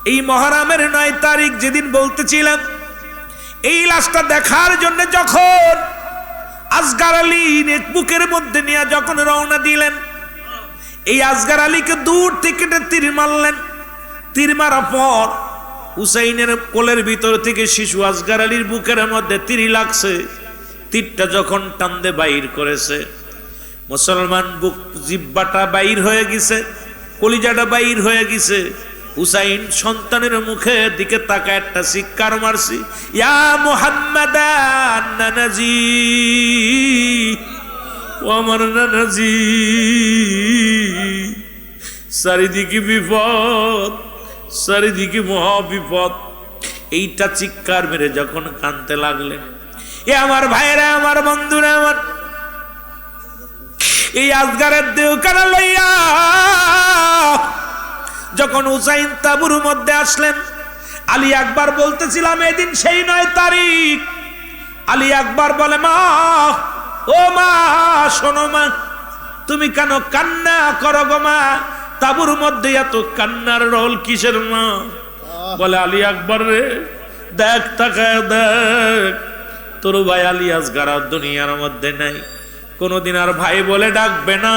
এই মহরমের 9 তারিখ যেদিন বলতেছিলাম, এই লাশটা দেখার জন্য যখন আসগার আলী বুকের মধ্যে নিয়ে যখন রওনা দিলেন, এই আসগার আলীকে দূর থেকে তীর মারলেন। তীর মারার পর হুসাইনের কোলের ভিতর থেকে শিশু আসগার আলীর বুকের মধ্যে তীর লাগছে। তীরটা যখন টান্দে বাইর করেছে, মুসলমান বুক জিব্বাটা বাইর হয়ে গেছে, কলিজাটা বাইর হয়ে গেছে। হুসাইন সন্তানের মুখের দিকে তাকায় একটা চিৎকার মারছি, ইয়া মুহাম্মাদান নানাজি, ও আমার নানাজি। চারিদিকে বিপদ, চারিদিকে মহাবিপদ। এইটা চিৎকার মেরে যখন কাঁদতে লাগলেন, এ আমার ভাইরা, আমার বন্ধুরা, আমার এই আসগারের দেহখানা লইয়া যখন হুসাইন তাবুর মধ্যে আসলেন, আলী আকবর বলতেছিলাম এদিন সেই 9 তারিখ। আলী আকবর বলে, মা, ও মা, শোনো মা, তুমি কেন কান্না করো গো মা? তাবুর মধ্যে এত কান্নার রোল কিসের মা? বলে, আলী আকবর রে, দেখ, তাকায় দেখ, তোর ভাই আলী আসগার দুনিয়ার মধ্যে নাই। কোনোদিন আর ভাই বলে ডাকবে না,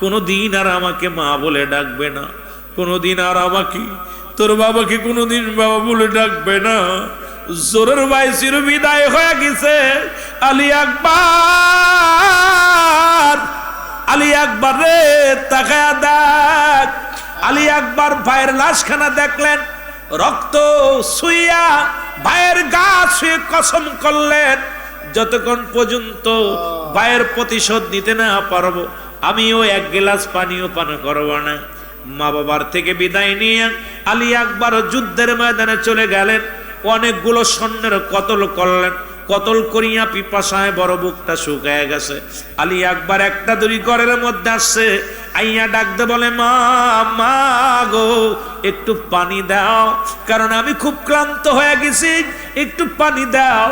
কোনোদিন আর আমাকে মা বলে ডাকবে না, কোনোদিন আর আমাকে, তোর বাবাকে কোনোদিন বাবা বলে ডাকবে না। জোরের ভাই চির বিদায় হয়ে গেছে। আলী আকবর, আলী আকবর রে, তাকায়া দেখ। আলী আকবর ভাইয়ের লাশখানা দেখলেন, রক্ত ছুঁইয়া ভাইয়ের গা ছুঁয়ে কসম করলেন, যতক্ষণ পর্যন্ত ভাইয়ের প্রতিশোধ নিতে না পারবো, আমিও 1 গ্লাস পানিও পান করবো না। মা বাবার থেকে বিদায় নিয়ে আলী আকবর যুদ্ধের ময়দানে চলে গেলেন। অনেকগুলো সৈন্যের কতল করলেন। কতল করিয়া পিপাসায় বড় বুকটা শুকায় গেছে। আলী আকবর একটা দড়ি ঘরের মধ্যে আসছে, আইয়া ডাকতে বলে, মা, মা গো, একটু পানি দাও, কারণ আমি খুব ক্লান্ত হয়ে গেছি, একটু পানি দাও।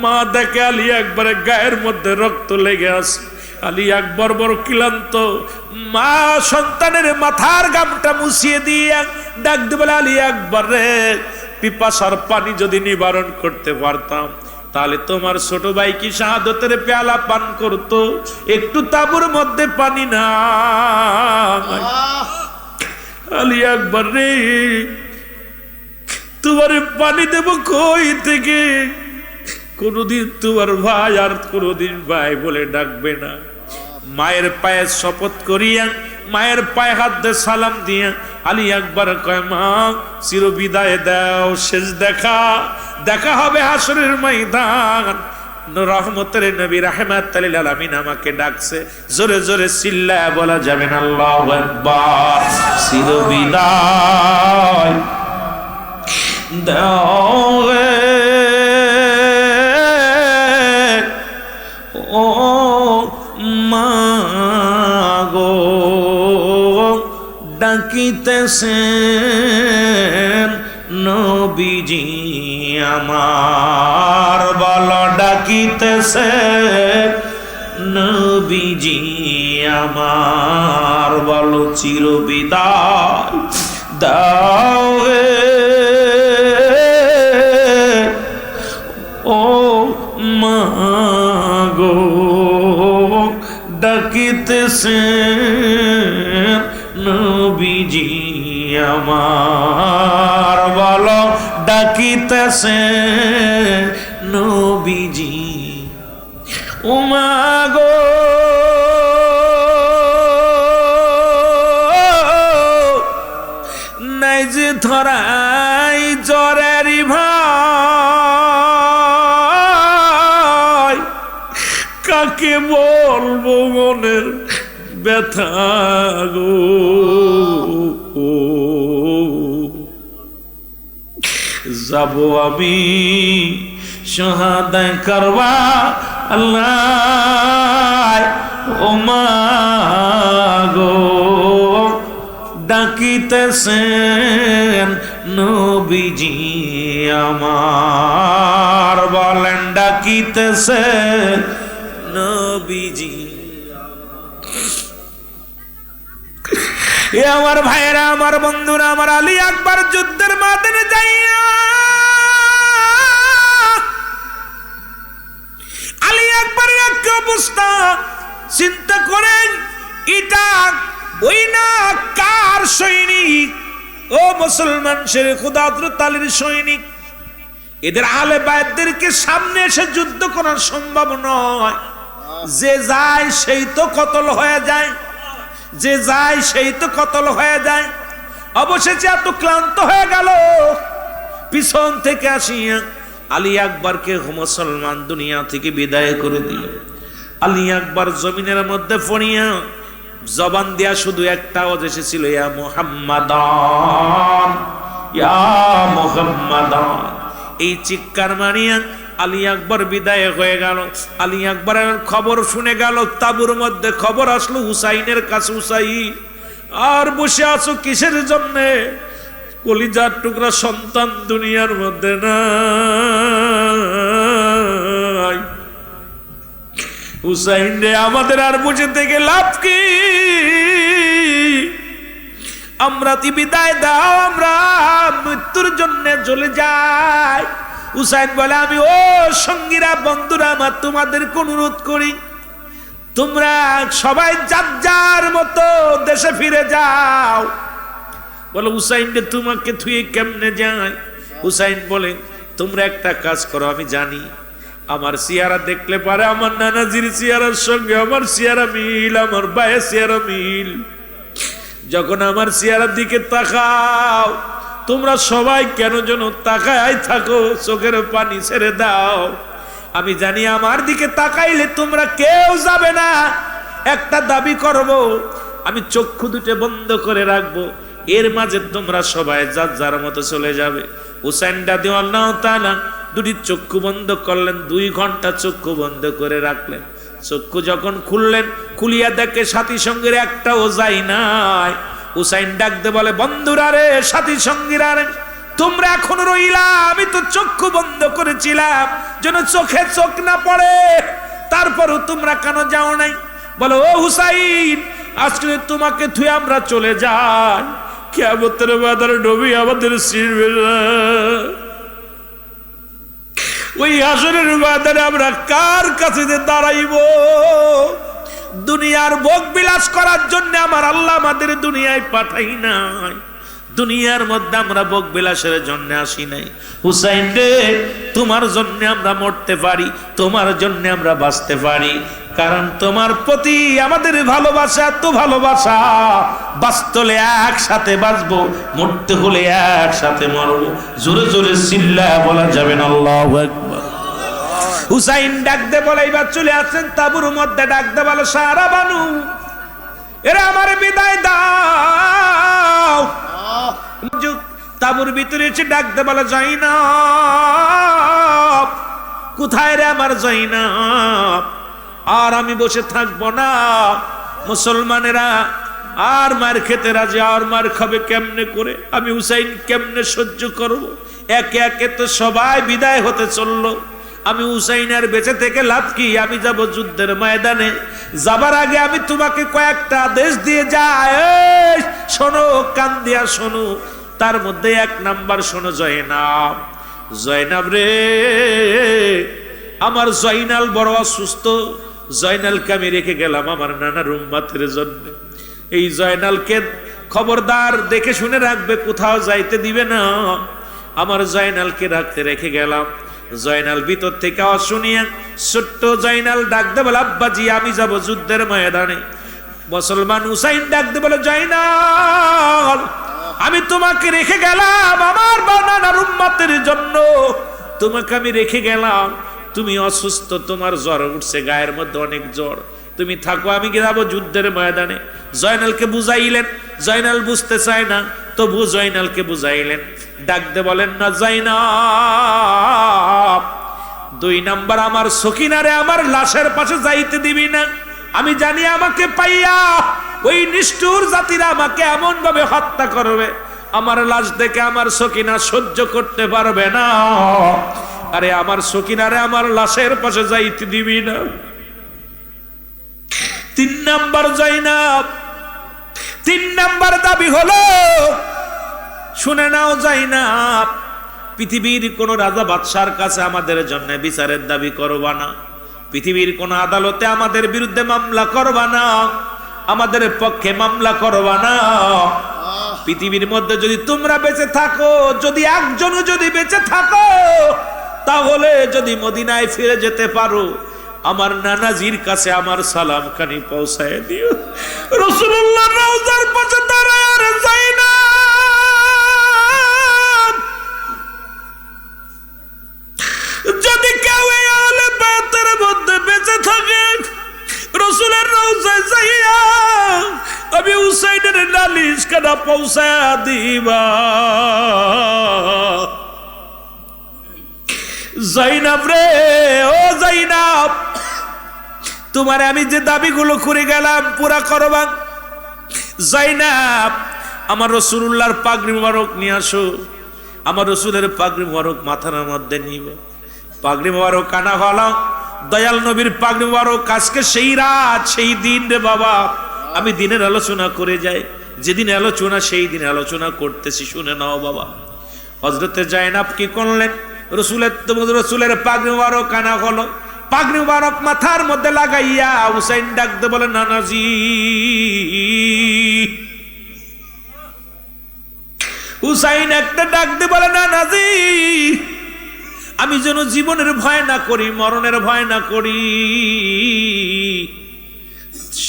মা দেখে আলী আকবরের গায়ের মধ্যে রক্ত লেগে আছে। আলী আকবর বড় ক্লান্ত। মা সন্তানের মাথার গামটা মুছিয়ে দিয়ে ডাকতে বলে, আলী আকবর রে, পিপাসার পানি যদি নিবারণ করতে পারতাম তাহলে তোমার ছোট ভাই কি শাহাদতের পেয়ালা পান করতো। একটু তাবুর মধ্যে পানি না। আলী আকবর রে, তোমার পানি দেব কই থেকে? কোনদিন তোমার ভাই আর কোনদিন ভাই বলে ডাকবে না। মায়ের পায়ে শপথ করিয়া, মায়ের পায়ে হাত দিয়ে সালাম দিয়া আলী আকবর কয়, মা, চির বিদায় দাও, শেষ দেখা, দেখা হবে হাসরের ময়দান। রহমতের নবী রাহমাতুল লিল আলামিন আমাকে ডাকছে। জোরে জোরে চিল্লায়া বলা যাবে না আল্লাহু আকবার। চির বিদায় দাও ও মা গো, ডাকিতেছেন নবীজি আমার, বলো ডাকিতেছেন নবীজি আমার, বলো চির বিদায় দাও ও মা গো, ডাকিতেছেন নবীজি আমার, বলো ডাকিতেছেন নবীজি। ও মা গো, নাই যে ধরাই জ্বরেরই ভাই, কাকে বলবো মনের ব্যথা গো। যাব আমি শাহাদাত করবা আল্লাহ, ও মা গো, ডাকিতেছেন নবীজি আমার, বলেন ডাকিতেছেন নবীজি। এ আমার ভাইরা, আমার বন্ধুরা, আমার আলী আকবর যুদ্ধের সৈনিক, ও মুসলমান শেরে খুদা হযরত আলীর সৈনিক, এদের আহলে বায়াতদেরকে সামনে এসে যুদ্ধ করা সম্ভব নয়। যে যায় সেই তো কতল হয়ে যায়, যে যায় সেই তো কতল হয়ে যায়। অবশেষে এত ক্লান্ত হয়ে গেল, পিছন থেকে আসিয়া আলী আকবরকে মুসলমান দুনিয়া থেকে বিদায় করে দিল। আলী আকবর জমিনের মধ্যে পড়িয়া জবান দিয়া শুধু একটা আওয়াজ এসেছিল, ইয়া মুহাম্মাদান, ইয়া মুহাম্মাদান। এই চিৎকার মারিয়া আলী আকবর বিদায় হয়ে গেল। আলী আকবরের খবর শুনে গেল, তাবুর মধ্যে খবর আসলো হুসাইনের কাছে, হুসাইন আর বসে আছো কিসের জন্য? কলিজার টুকরা সন্তান দুনিয়ার মধ্যে নাই। হুসাইন রে, আমাদের আর বসে থেকে লাভ কি? আমরা বিদায় দাও, আমরা মৃত্যুর জন্য চলে যাই। হুসাইন বলে, আমি ও সঙ্গীরা, বন্ধুরা আমার, তোমাদেরকে অনুরোধ করি, তোমরা সবাই যার যার মতো দেশে ফিরে যাও। বলো, হুসাইন রে, তোমাকে থুয়ে কেমনে যায়? হুসাইন বলে, তোমরা একটা কাজ করো, আমি জানি আমার চেহারা দেখলে পারে আমার নানাজির চেহারার সঙ্গে আমার চেহারা মিল, আমার ভাইয়ের চেহারা মিল। যখন আমার চেহারার দিকে তাকাও, তোমরা সবাই কেন যেন তাকায় থাকো, চোখের পানি ছেড়ে দাও। আমি জানি আমার দিকে তাকাইলে তোমরা কেউ যাবে না। একটা দাবি করব, আমি চক্ষু দুটো বন্ধ করে রাখবো, এর মাঝে তোমরা সবাই যার যার মতো চলে যাবে। হুসাইন রাদিয়াল্লাহু তাআলা দুটি চক্ষু বন্ধ করলেন, 2 ঘন্টা চক্ষু বন্ধ করে রাখলেন। চক্ষু যখন খুললেন, খুলিয়া দেখে সাথী সঙ্গীর একটাও যায় নাই। হুসাইন ডাকতে বলে, বন্ধুরা রে, সাথী সঙ্গীরা রে, তোমরা এখন রইলা, আমি তো চক্ষু বন্ধ করেছিলাম যেন চোখে চোখ না পড়ে, তারপরও তোমরা কেন যাও নাই? বলো, ও হুসাইন, আজকে তোমাকে থুয়ে আমরা চলে যাই, কিয়ামতের বাজারে নবী আমাদের ছিড়বে না। ওই হাসরের বাজারে আমরা কার কাছে দাঁড়াইব? দুনিয়ার ভোগ বিলাস করার জন্য আমার আল্লাহ আমাদের দুনিয়ায় পাঠাই নাই, দুনিয়ার মধ্যে আমরা ভোগ বিলাসের জন্য আসি নাই। হুসাইন রে, তোমার জন্য আমরা মরতে পারি, তোমার জন্য আমরা বাঁচতে পারি, কারণ তোমার প্রতি আমাদের ভালোবাসা এত ভালোবাসা, বাঁচতে একসাথে বাঁচবো, মরতে হলে একসাথে মরবো। জোরে জোরে চিল্লায়া বলা যাবে না আল্লাহু আকবার। হুসাইন ডাকতে বলে, এবার চলে আসছেন তাবুর মধ্যে, ডাকতে বলে, সারা বানু, এরা আমার বিদায় দাও। তাবুর ভিতরে এসে ডাকতে বলে, জাইনাব, কোথায় রে আমার জাইনাব? আর আমি বসে থাকবো না। মুসলমানেরা আর মার খেতে রাজি, আর মার খাবে কেমনে করে? আমি হুসাইন কেমনে সহ্য করবো? একে একে তো সবাই বিদায় হতে চললো, আমি হুসাইনের বেঁচে থেকে লাভ কি? আমি যাব যুদ্ধের ময়দানে, যাবার আগে আমি তোমাকে কয়েকটা আদেশ দিয়ে যাই। শোনো, কান দিয়া শোনো। তার মধ্যে 1 নাম্বার শোনো, জয়নাব, জয়নাব রে, আমার জয়নাল বড় অসুস্থ। জয়নালকে আমি রেখে গেলাম আমার নানার উম্মতের জন্য। এই জয়নালকে খবরদার দেখে শুনে রাখবে, কোথাও যাইতে দিবে না। আমার জয়নালকে রাখতে রেখে গেলাম। জয়নাল ভিতর থেকে আওয়াজ শুনিয়া ছোট্ট জয়নাল ডাকতে বলে, আব্বাজি, আমি যাব যুদ্ধের ময়দানে। মুসলমান হুসাইন ডাকতে বলে, জয়নাল, আমি তোমাকে রেখে গেলাম আমার নানার উম্মতের জন্য, তোমাকে আমি রেখে গেলাম, তুমি অসুস্থ, তোমার জ্বর উঠছে, গায়ের মধ্যে অনেক জ্বর, তুমি থাকো, আমি যাবো যুদ্ধের ময়দানে। জয়নালকে বুঝাইলেন, জয়নাল বুঝতে চায় না, তবু জয়নালকে বুঝাইলেন। ডাকতে বলেন, না জয়নাব, 2 নাম্বার আমার সখিনারে আমার লাশের পাশে যাইতে দিবি না। আমি জানি আমাকে পাইয়া ওই নিষ্ঠুর জাতিরা আমাকে এমন ভাবে হত্যা করবে, আমার লাশ দেখে আমার সখিনা সহ্য করতে পারবে না। আরে আমার সখিনারে আমার লাশের পাশে যাইতে দিবি না। 3 নাম্বার জয়নাব, 3 নাম্বার দাবি হলো, শুনে নাও জয়নাব, পৃথিবীর কোন রাজা বাদশার কাছে আমাদের জন্য বিচারের দাবি করবা না, পৃথিবীর কোন আদালতে আমাদের বিরুদ্ধে মামলা করবা না। আমাদের পক্ষে মামলা করবা না। পৃথিবীর মধ্যে যদি তোমরা বেঁচে থাকো, যদি একজনও যদি বেঁচে থাকো, তাহলে যদি মদিনায় ফিরে যেতে পারো, আমার নানাজির কাছে আমার সালাম খানি পৌঁছায় দিও। রাসূলুল্লাহ রওজার পাশে দাঁড়ায় আর যায়নাব, যদি কেউ এই আহলে বায়তের মধ্যে বেঁচে থাকে, রাসূলের রওজায় যাইয়া আমি হুসাইনের নালিশ খানা পৌঁছায়া দিবা। যায়নাব রে, ও যায়নাব, তোমারে আমি যে দাবিগুলো করে গেলাম পুরা করবা। যায়নাব, আমার রাসূলুল্লাহর পাগড়ি মোবারক নিয়ে আসো। আমার রাসূলের পাগড়ি মোবারক মাথার মধ্যে নিব। পাগড়ি মোবারক কানা হলো, দয়াল নবীর পাগড়ি মোবারক। আজকে সেই রাত, সেই দিন রে বাবা। আমি দিনের আলোচনা করে যাই, যেদিন আলোচনা সেই দিন আলোচনা করতেছি, শুনে নাও বাবা। হযরতে যায়নাব কি করলেন? রসুলের পাগড়ি মোবারক কানা হলো, পাগড়ি মোবারক মাথার মধ্যে লাগাইয়া হুসাইন ডাকতে বলে, নানাজি। হুসাইন একটা ডাকতে বলে, নানাজি, আমি যেন জীবনের ভয় না করি, মরণের ভয় না করি।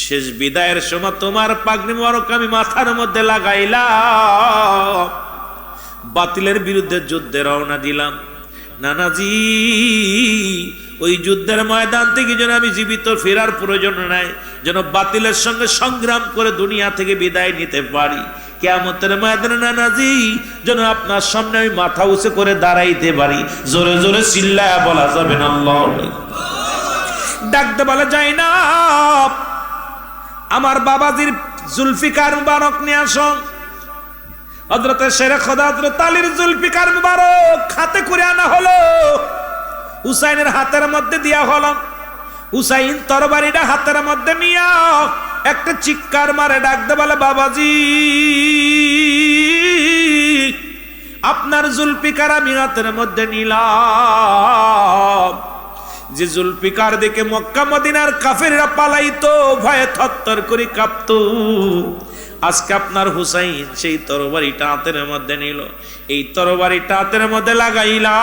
শেষ বিদায়ের সময় তোমার পাগড়ি মোবারক আমি মাথার মধ্যে লাগাইলাম, বাতিলের বিরুদ্ধে যুদ্ধে রওনা দিলাম। নানাজি, ওই যুদ্ধের ময়দান থেকে যেন আমি জীবিত ফেরার প্রয়োজন নাই, যেন বাতিলের সঙ্গে সংগ্রাম করে দুনিয়া থেকে বিদায় নিতে পারি। কিয়ামতের ময়দানে নানাজি যেন আপনার সামনে আমি মাথা উঁচু করে দাঁড়াইতে পারি। জোরে জোরে চিল্লায়া বলা যাবে না আল্লাহু আকবার। ডাকতে বলা যায় না, আমার বাবাজির জুলফিকার মুবারক নিয়ে আসো। হযরতে শেরে খোদা হযরত আলীর জুলফিকার মুবারক হাতে করে আনা হলো, হুসাইনের হাতের মধ্যে দেয়া হলো। হুসাইন তরবারিটা হাতের মধ্যে নিয়া একটা চিৎকার মারে ডাকতে বলে, বাবাজি, আপনার জুলফিকার আমি হাতের মধ্যে নিলাম। যে জুলফিকার দেখে মক্কা মদিনার কাফেররা পালাইতো, ভয়ে থরথর করে কাঁপতো, আজকে আপনার হুসাইন সেই তরবারিটা হাতের মধ্যে নিল। এই তরবারিটা হাতের মধ্যে লাগাইলাম,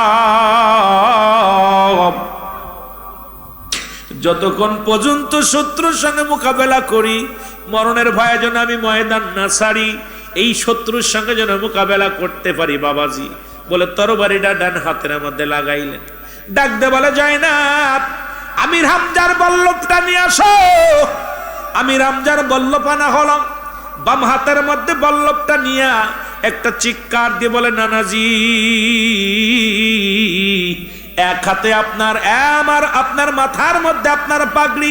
যতক্ষণ পর্যন্ত শত্রুর সঙ্গে মোকাবেলা করি, মরণের ভয়ে যেন আমি ময়দান না ছাড়ি, এই শত্রুর সঙ্গে যেন মোকাবেলা করতে পারি বাবাজি বলে তরবারিটা ডান হাতের মধ্যে লাগাইলেন। ডাকতে বলে, যায় না, আমির হামজার বল্লভটা নিয়ে আসো। আমির হামজার বল্লভ আনা হলো, বাম হাতের মধ্যে বল্লভটা নিয়ে একটা চিৎকার দিয়ে বলে, নানাজি, এক হাতে আপনার মাথার মধ্যে আপনার পাগড়ি,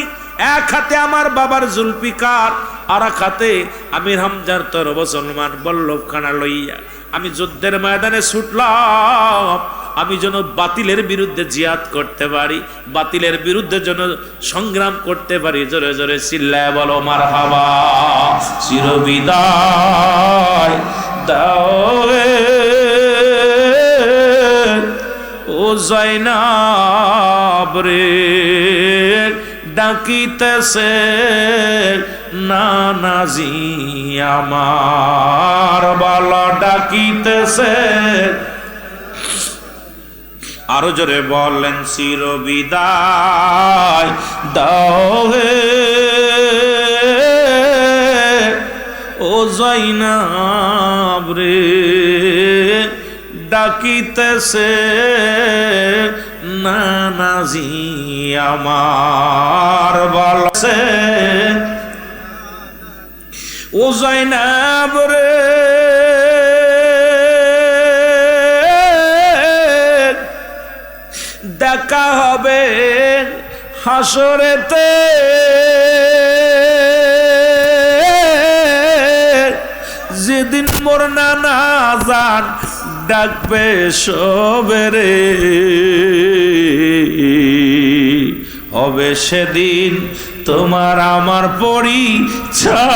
এক হাতে আমার বাবার জুলফিকার, আর এক হাতে আমির হামজার তরব সলমান বল্লভখানা লইয়া আমি যুদ্ধের ময়দানে ছুটলাম। আমি যেন বাতিলের বিরুদ্ধে জিহাদ করতে পারি, বাতিলের বিরুদ্ধে যেন সংগ্রাম করতে পারি। জোরে জোরে চিল্লায় বলো মারহাবা। চিরবিদায় দাও ও যায়নাব রে, ডাকিতেছে নানাজি আমার, বালা ডাকিতেছে। আরো জোরে বলেন, চিরবিদায় দাও হে ও যায়নাব রে, ডাকিতেছে নানাজি আমার, বলছে ও যায়নাব রে, দেখা হবে হাসরেতে, যেদিন মোর নানা জান ডাকবে সবেরে, হবে সেদিন তোমার আমার পরিচয়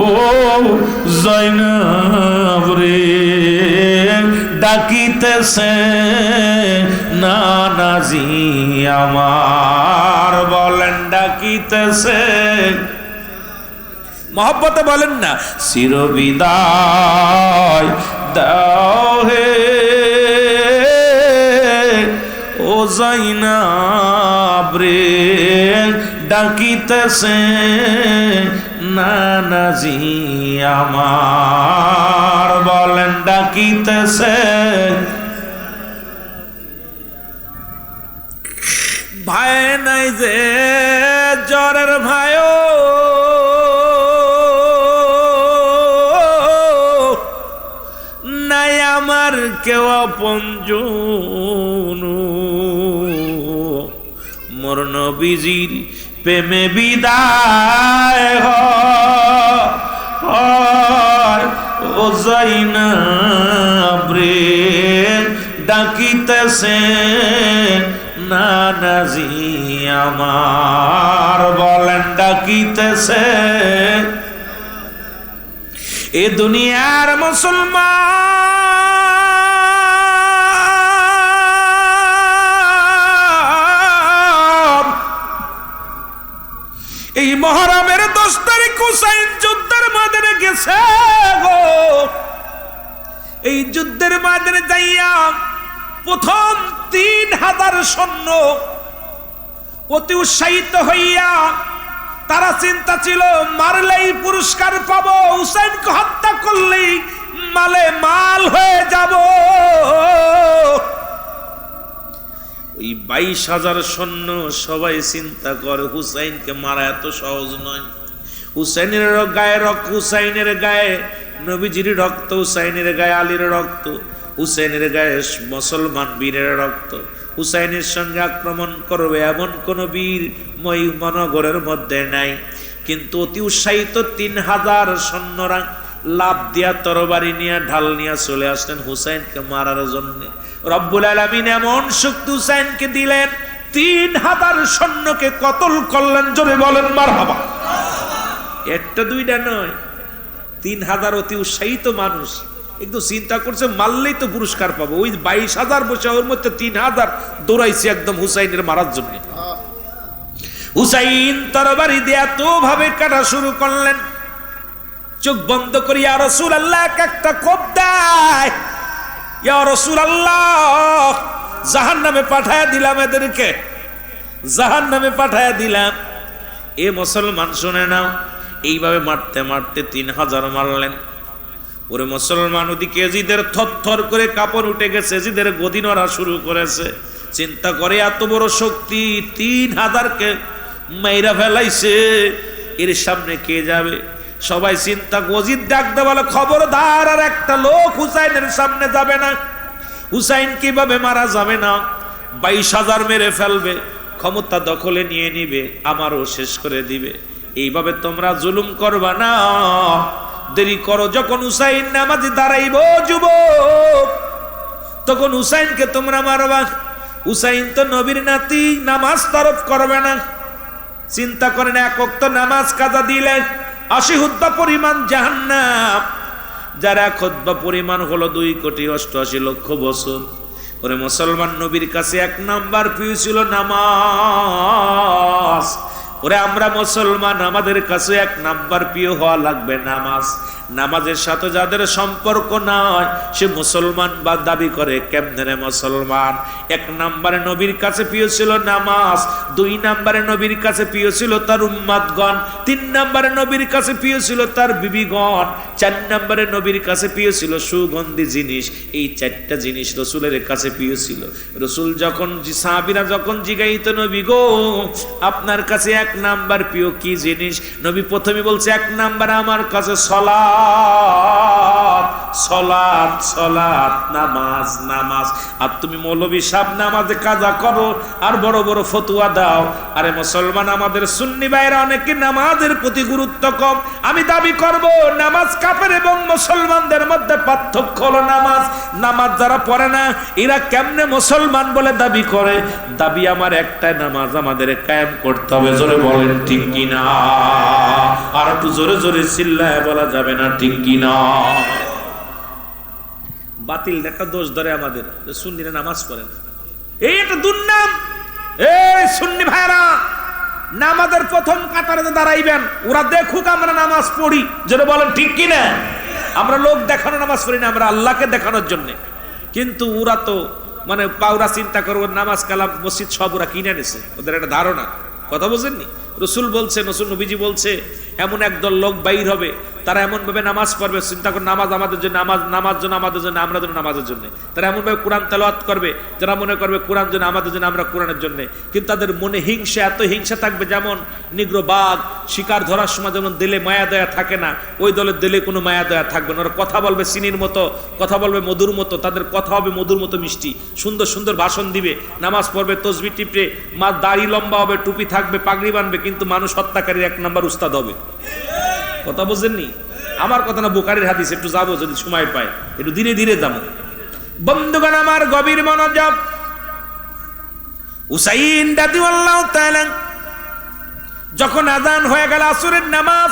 ও যায়নাব রে, ডাকিতেছে নানাজি আমার বলেন ডাকিতেছে মহব্বতে বলেন না চিরবিদায় দাও হে ও যাইনাব রে ডাকিতেছে নানাজি আমার বলেন ডাকিতেছে ভাই নাই যে জ্বরের ভাইও নাই আমার কেউ আপনজন মোর নবীজির প্রেমে বিদায় হয় ও যাইনাব রে ডাকিতেছে নানাজি আমার বলেন ডাকিতেছে এ দুনিয়ার মুসলমান এই মুহররমের 10 তারিখ হুসাইন যুদ্ধের ময়দানে গেছে গো এই যুদ্ধের ময়দানে যাইয়া প্রথম 3000 সৈন্য অতি উৎসাহিত হইয়া তারা চিন্তা ছিল মারলেই পুরস্কার পাবো হুসাইনকে হত্যা করলেই মালে মাল হয়ে যাব ওই 22,000 সৈন্য সবাই চিন্তা করে হুসাইনকে মারা এত সহজ নয় হুসাইনের গায়ে রক্ত হুসাইনের গায়ে নবীজির রক্ত হুসাইনের গায়ে আলীর রক্ত হুসাইনের গায়ে মুসলমান বীরের রক্ত হুসাইনের সঙ্গে আক্রমণ করবে এমন কোন বীর ময়ূরনগরের মধ্যে নাই কিন্তু অতি উৎসাহিত 3000 সৈন্যরা লাভ দিয়া তরবারি নিয়ে ঢাল নিয়ে চলে আসলেন হুসাইনকে মারার জন্য রব্বুল আলামিন এমন শক্তি হুসাইনকে দিলেন 3000 সৈন্যকে কতল করলেন জোরে বলেন মারহাবা একটা দুইটা নয় 3000 অতি উৎসাহিত মানুষ একটু চিন্তা করছে মারলেই তো পুরস্কার পাবো ওই 22,000 বসে ওর মধ্যে 3000 দৌড়াইছে একদম হুসাইনের মারার জন্য হুসাইন তরবারি দিয়ে তো ভাবে কাটা শুরু করলেন চোখ বন্ধ করে ইয়া রাসূলুল্লাহ একটা কোপ দেয় ইয়া রাসূলুল্লাহ জাহান্নামে পাঠায়া দিলাম এদেরকে জাহান্নামে পাঠায়া দিলাম এ মুসলমান শুনে নাও এইভাবে মারতে মারতে 3000 মারলেন ওরে মুসলমান ওদিকে এজিদের থরথর করে কাপড় উঠে গেছে এজিদের গদি নড়া শুরু করেছে চিন্তা করে এত বড় শক্তি 3000কে মাইরা ফেলাইছে এর সামনে কে যাবে সবাই চিন্তা গজিদ ডাকতে বলে খবরদার আর একটা লোক হুসাইনের সামনে যাবে না হুসাইন কিভাবে মারা যাবে না 22,000 মেরে ফেলবে ক্ষমতা দখলে নিয়ে নিবে আমারও শেষ করে দিবে এইভাবে তোমরা জুলুম করবা না দেরি করো যখন হুসাইন নামাজে দাঁড়াইব যুবক তখন হুসাইনকে তোমরা মারবা হুসাইন তো নবীর নাতি নামাজ তরফ করবে না চিন্তা করেন এক ওয়াক্ত নামাজ কাজা দিলে 80 হুদ্দা পরিমাণ জাহান্নাম যার এক হুদ্দা পরিমাণ হলো 2,88,00,000 বছর ওরে মুসলমান নবীর কাছে 1 নাম্বার প্রিয় ছিল নামাজ ওরে আমরা মুসলমান আমাদের কাছে 1 নাম্বার প্রিয় হওয়া লাগবে নামাজ নামাজের সাথে যাদের সম্পর্ক নয় সে মুসলমান বা দাবি করে কেমনে মুসলমান 1 নম্বরে নবীর কাছে প্রিয় ছিল নামাজ 2 নম্বরে নবীর কাছে প্রিয় ছিল তার উম্মতগণ 3 নম্বরে নবীর কাছে প্রিয় ছিল তার বিবিগণ 4 নম্বরে নবীর কাছে প্রিয় ছিল সুগন্ধি জিনিস এই 4টা জিনিস রাসূলের কাছে প্রিয় ছিল রাসূল যখন সাহাবীরা যখন জিগাইতো নবী গো আপনার কাছে 1 নাম্বার প্রিয় কি জিনিস নবী প্রথমে বলছে 1 নাম্বার আমার কাছে সালাত সালাত সালাত নামাজ নামাজ আর তুমি মৌলভী সাহেব নামাজে কাজা করো আর বড় বড় ফতোয়া দাও আরে মুসলমান আমাদের সুন্নি ভাইরা অনেকে নামাজের প্রতি গুরুত্ব কম আমি দাবি করব নামাজ কাফের এবং মুসলমানদের মধ্যে পার্থক্য হলো নামাজ নামাজ যারা পড়ে না এরা কেমনে মুসলমান বলে দাবি করে দাবি আমার একটাই নামাজ আমাদের কায়েম করতে হবে জোরে বলেন ঠিক কিনা আর একটু জোরে জোরে চিল্লায় বলা যাবে না ঠিক কিনা বাতিল একটা দোষ ধরে আমাদের সুন্নিরা নামাজ পড়ে না এই একটা দুর্নাম। এই সুন্নি ভাইরা, নামাজের প্রথম কাতারে দাঁড়াইবেন, ওরা দেখুক আমরা নামাজ পড়ি, যেটা বলেন ঠিক কিনা। আমরা লোক দেখানো নামাজ পড়ি না, আমরা আল্লাহকে দেখানোর জন্য। কিন্তু ওরা তো মানে পাউরা চিন্তা করবো নামাজ কালাম মসজিদ সব ওরা কিনে নিছে, ওদের একটা ধারণা। কথা বুঝেননি? রসুল বলছে, রসুল নবীজি বলছে, এমন একদল লোক বাইর হবে, তারা এমন ভাবে নামাজ পড়বে, চিন্তা করে নামাজ আমাদের জন্য, নামাজ জন্য আমাদের জন্য, আমরা জন্য নামাজের জন্য। তারা এমন ভাবে কোরআন তেলাওয়াত করবে, যারা মনে করবে কোরআন জন্য আমাদের জন্য, আমরা কোরআনের জন্য। কিন্তু তাদের মনে হিংসা, এত হিংসা থাকবে, যেমন নিগ্রো বাঘ শিকার ধরার সময় যেমন দিলে মায়া দয়া থাকে না, ওই দলের দিলে কোনো মায়া দয়া থাকবে না। ওরা কথা বলবে চিনির মতো, কথা বলবে মধুর মতো, তাদের কথা হবে মধুর মতো মিষ্টি, সুন্দর সুন্দর ভাষণ দিবে, নামাজ পড়বে, তসবি টিপে, মা দাড়ি লম্বা হবে, টুপি থাকবে, পাগড়ি বানবে, কিন্তু মানুষ হত্যাকারীর এক নাম্বার উস্তাদ হবে। কথা বুঝেননি? আমার কথা না, বুখারীর হাদিস, একটু যাবো যদি সময় পাই, একটু ধীরে ধীরে যাবো। বন্ধুগণ আমার গভীর মনোযোগ। হুসাইন রাদিয়াল্লাহু তাআলা যখন আযান হয়ে গেল আসরের নামাজ,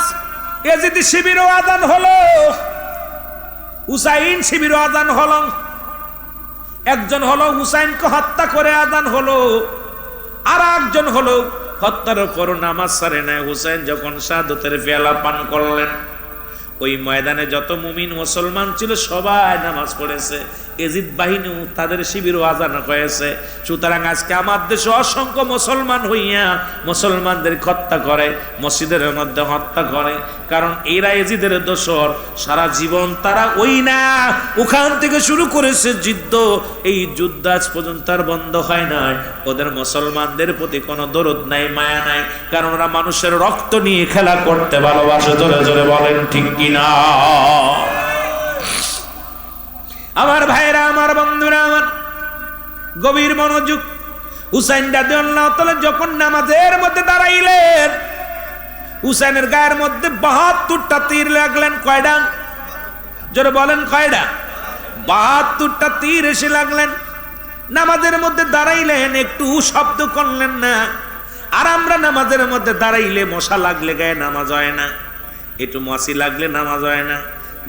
এজিদ শিবিরও আযান হলো, হুসাইন শিবিরও আযান হলো। একজন হলো হুসাইনকে হত্যা করে আযান হলো, আর একজন হলো হত্যার পর নামাজ ছাড়ে নাই। হুসাইন যখন শাহাদাতের পেয়ালা পান করলেন, ওই ময়দানে যত মুমিন মুসলমান ছিল সবাই নামাজ পড়েছে, এজিদ বাহিনীও তাদের শিবিরও আযান হয়েছে। সুতরাং আজকে আমার দেশে অসংখ্য মুসলমান হইয়া মুসলমানদের হত্যা করে, মসজিদের মধ্যে হত্যা করে, কারণ এরা এজিদের দোসর। সারা জীবন তারা ওই না ওখান থেকে শুরু করেছে যুদ্ধ, এই যুদ্ধ আজ পর্যন্ত আর বন্ধ হয় নাই। ওদের মুসলমানদের প্রতি কোনো দরদ নাই, মায়া নাই, কারণ ওরা মানুষের রক্ত নিয়ে খেলা করতে ভালোবাসে। জোরে জোরে বলেন ঠিক কিনা? আমার ভাইরা, আমার বন্ধুরা, আমার গভীর মনোযোগ। হুসাইন রাদিয়াল্লাহু তাআলা যখন নামাজের মধ্যে দাঁড়াইলেন, হুসাইনের গায়ের মধ্যে ৭২টা তীর লাগলেন। কয়টা? জোরে বলেন কয়টা? ৭২টা তীর এসে লাগলেন। নামাজের মধ্যে দাঁড়াইলেন, একটু শব্দ করলেন না। আর আমরা নামাজের মধ্যে দাঁড়াইলে মশা লাগলে গায়ে নামাজ হয় না, একটু মাছি লাগলে নামাজ হয় না।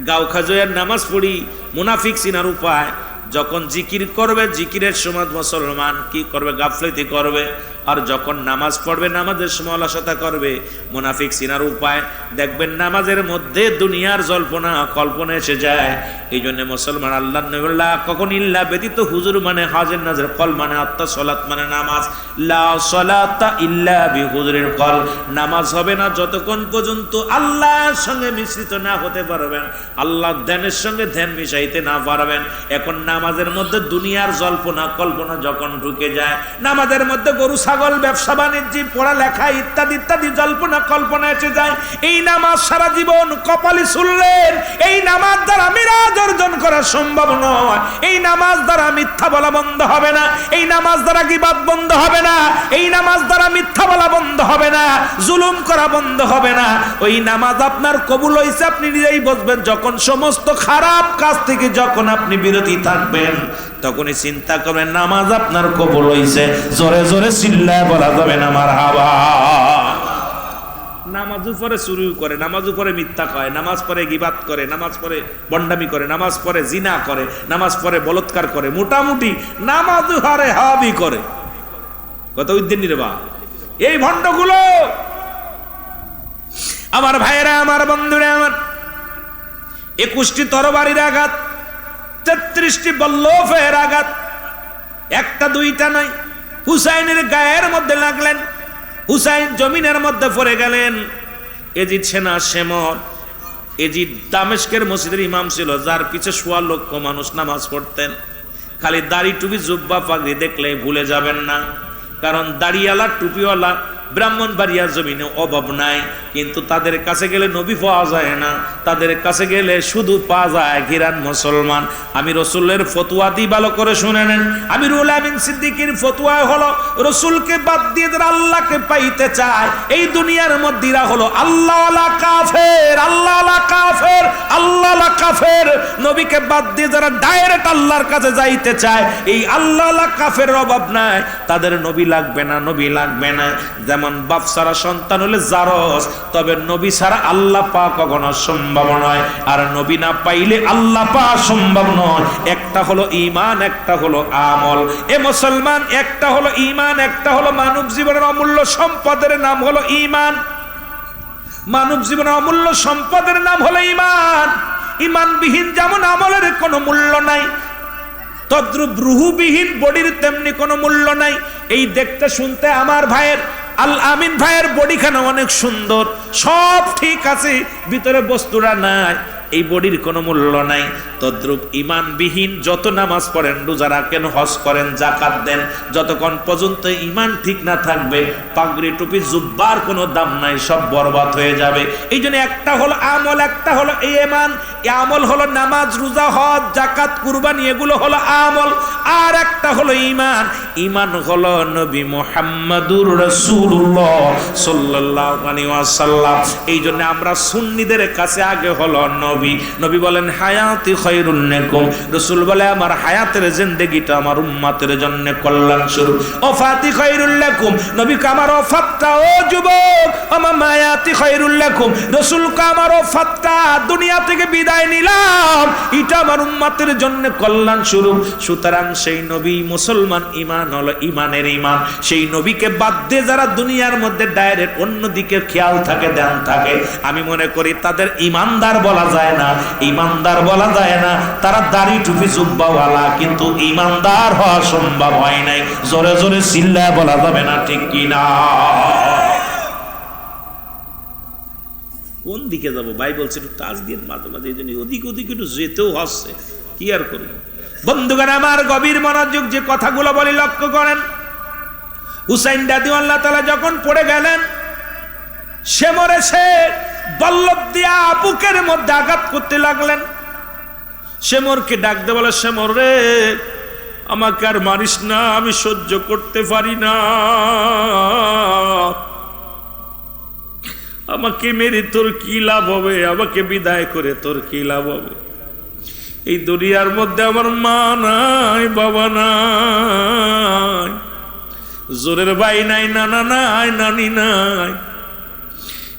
গাও খাজয়ের নামাজ পড়ি, মুনাফিক চিনার উপায়, যখন জিকির করবে জিকিরের সময় মুসলমান কি করবে? গাফলতি করবে। আর যখন নামাজ পড়বে নামাজের সময় অলসতা করবে। মুনাফিক চিনার উপায় দেখবেন, নামাজের মধ্যে দুনিয়ার জল্পনা কল্পনা এসে যায়। এই জন্য মুসলমান আল্লাহ নবুল্লাহ কখন ইল্লা ব্যতীত হুজুর মানে হাজির নাজর, কল মানে আত্মা, সলাত মানে নামাজ। লা সলাতা ইল্লা বিহুজুরিল কল, নামাজ হবে না যতক্ষণ পর্যন্ত আল্লাহর সঙ্গে মিশ্রিত না হতে পারবেন, আল্লাহর ধ্যানের সঙ্গে ধ্যান মিশাইতে না পারবেন। এখন নামাজের মধ্যে দুনিয়ার জল্পনা কল্পনা যখন ঢুকে যায়, নামাজের মধ্যে গরু ছাগল, ব্যবসা বাণিজ্য, পড়ালেখা ইত্যাদি ইত্যাদি জল্পনা কল্পনা এসে যায়। এই নামাজ সারা জীবন কপালে শুনলেন, এই নামাজ দ্বারা মিরাজ অর্জন করা সম্ভব নয়। এই নামাজ দ্বারা মিথ্যা বলা বন্ধ হবে না, এই নামাজ দ্বারা গীবাত বন্ধ হবে না, এই নামাজ দ্বারা মিথ্যা বলা বন্ধ হবে না, জুলুম করা বন্ধ হবে না। ওই নামাজ আপনার কবুল হইছে আপনি নিজেই বুঝবেন। যখন সমস্ত খারাপ কাজ থেকে যখন আপনি বিরতি থাকবেন, তখনই চিন্তা করবেন নামাজ আপনার কবুল হইছে। জোরে জোরে চিল্লায় বলা যাবে না মারহাবা। নামাজ উপরে চুরি করে, নামাজ উপরে মিথ্যা কয়, নামাজ পড়ে গীবাত করে, নামাজ পড়ে বন্ডামি করে, নামাজ পড়ে জিনা করে, নামাজ পড়ে বলৎকার করে, মোটামুটি নামাজ হারে হাবি করে। কত উদ্দিন রে বা এই ভণ্ডগুলো। আমার ভাইয়েরা, আমার বন্ধুরা, আমার 21টি তরবারির আঘাত, 33টি বল্লভের আঘাত, একটা দুইটা নয়, হুসাইনের গায়ের মধ্যে লাগলেন। হুসাইন জমিনের মধ্যে পড়ে গেলেন। এজিদ সেনা শেমর, এজিদ দামেস্কের মসজিদের ইমাম ছিল, যার পিছে ১৬ লক্ষ মানুষ নামাজ পড়তেন। খালি দাড়ি টুপি জুব্বা পাগড়ি দেখলে ভুলে যাবেন না, কারণ দাড়িওয়ালা টুপিওয়ালা ব্রাহ্মণবাড়িয়া জমিনে অভাব নাই, কিন্তু তাদের কাছে গেলে নবী পাওয়া যায় না, তাদের কাছে গেলে শুধু পাওয়া যায় গিরান মুসলমান। আমি রসুলের ফতুয়া দিই, ভালো করে শুনে নেন। আমিরুল আমিন সিদ্দিকীর ফতুয়া হলো, রসুলকে বাদ দিয়ে যারা আল্লাহকে পাইতে চায় এই দুনিয়ার মধ্যে হলো আল্লাহওয়ালা কাফের, আল্লাহওয়ালা কাফের, আল্লাহওয়ালা কাফের। নবীকে বাদ দিয়ে যারা ডাইরেক্ট আল্লাহর কাছে যাইতে চায়, এই আল্লাহওয়ালা কাফের অভাব নাই, তাদের নবী লাগবে না, নবী লাগবে না। যেমন যেমন বাপ ছাড়া সন্তান হলে জারজ, তবে নবী ছাড়া আল্লাহ পাওয়া কখনো সম্ভব নয়। আর নবী না পাইলে আল্লাহ পাওয়া সম্ভব নয়। একটা হলো ঈমান, একটা হলো আমল। এ মুসলমান, একটা হলো ঈমান, একটা হলো মানব জীবনের অমূল্য সম্পদের নাম হলো ঈমান। মানব জীবনের অমূল্য সম্পদের নাম হলো ঈমান। ঈমানবিহীন যেমন আমলের কোনো মূল্য নাই, তদ্রূপ রুহুবিহীন বডির তেমনি কোনো মূল্য নাই। এই দেখতে শুনতে আমার ভাইয়ের আল আমিন ভাইয়ের বডিখানা অনেক সুন্দর, সব ঠিক আছে, ভিতরে বস্তুরা নাই, এই বডির কোনো মূল্য নাই। তদ্রূপ ঈমানবিহীন যত নামাজ পড়েন, রোজা রাখেন, হজ করেন, যাকাত দেন, যতক্ষণ পর্যন্ত ঈমান ঠিক না থাকবে, পাগড়ি টুপি জুব্বার কোনো দাম নাই, সব বরবাদ হয়ে যাবে। এই জন্য একটা হলো আমল, একটা হলো ঈমান। আমল হলো নামাজ, রোজা, হজ, যাকাত, কুরবানি, এগুলো হলো আমল। আর একটা হলো ঈমান। ঈমান হলো নবী মুহাম্মদুর রাসূলুল্লাহ সাল্লাল্লাহু আলাইহি ওয়াসাল্লাম। এই জন্য আমরা সুন্নিদের কাছে আগে হলো নবী। নবী বলেন হায়াতি খায়রুন লাকুম, রাসূল বলে আমার হায়াতের জিন্দেগিটা আমার উম্মতের জন্য কল্যাণ স্বরূপ। ওফাতি খায়রুল লাকুম, নবী কা আমার ওফাতটা, ও যুবক, আমার মায়াতি খায়রুল লাকুম, রাসূল কা আমার ওফাতটা, দুনিয়া থেকে বিদায় নিলাম, এটা আমার উম্মতের জন্য কল্যাণ স্বরূপ। সুতরাং সেই নবী মুসলমান, ঈমান হলো ঈমানের ঈমান। সেই নবীকে বাদ দিয়ে যারা দুনিয়ার মধ্যে ডাইরেক্ট অন্যদিকে খেয়াল থাকে, ধ্যান থাকে, আমি মনে করি তাদের ঈমানদার বলা যায় না, ঈমানদার বলা যায় না। তারা দাড়ি টুপি জুব্বাওয়ালা, কিন্তু ঈমানদার হওয়া সম্ভব হয় নাই। জোরে জোরে চিল্লায় বলা যাবে না, ঠিক কি না? কোন দিকে যাব ভাই বলছে একটু টাচ দিয়ে মাঝে মাঝে, এই জন্য ওদিক ওদিক একটু যেতেও হচ্ছে, কি আর করব। বন্ধুগণ আমার, গভীর মনোযোগ যে কথাগুলো বলি লক্ষ্য করেন। হুসাইন রাদিয়াল্লাহু তাআলা যখন পড়ে গেলেন, সে মরে, সে বল্লভ দিয়া বুকের মধ্যে আঘাত করতে লাগলেন। শেমরকে ডাক দে, বলে শেমর রে, আমাকে আর মারিস না, আমি সহ্য করতে পারি না, আমাকে মেরে তোর কি লাভ হবে, আমাকে বিদায় করে তোর কি লাভ হবে? এই দুনিয়ার মধ্যে আমার মা নাই, বাবা নাই, জোরের ভাই নাই, নানা নাই, নানি নাই।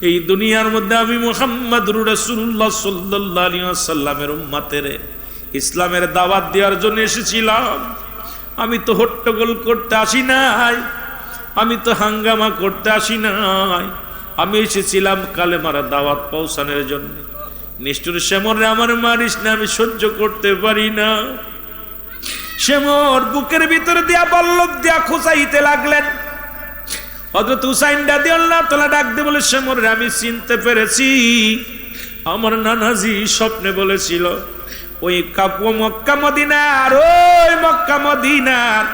এই দুনিয়ার মধ্যে আমি মুহাম্মদুর রাসূলুল্লাহ সাল্লাল্লাহু আলাইহি ওয়াসাল্লামের উম্মতের ইসলামের দাওয়াত দেওয়ার জন্য এসেছিলাম। আমি তো হট্টগোল করতে আসি নাই, আমি তো হাঙ্গামা করতে আসি নাই, আমি এসেছিলাম কালেমার দাওয়াত পৌঁছানোর জন্য। নিষ্ঠুর শেমর রে, আমার মারিস না, আমি সহ্য করতে পারি না। শেমর বুকের ভিতর দিয়া বল্লভ দিয়া খুঁচাইতে লাগলেন। হযরত হুসাইন রাদিয়াল্লাহু তাআলা ডাক দিয়ে বলে, শেমর রে, আমি চিনতে পেরেছি, আমার নানাজি স্বপ্নে বলেছিল ওই কাপু মক্কা মদিনার, ওই মক্কা মদিনার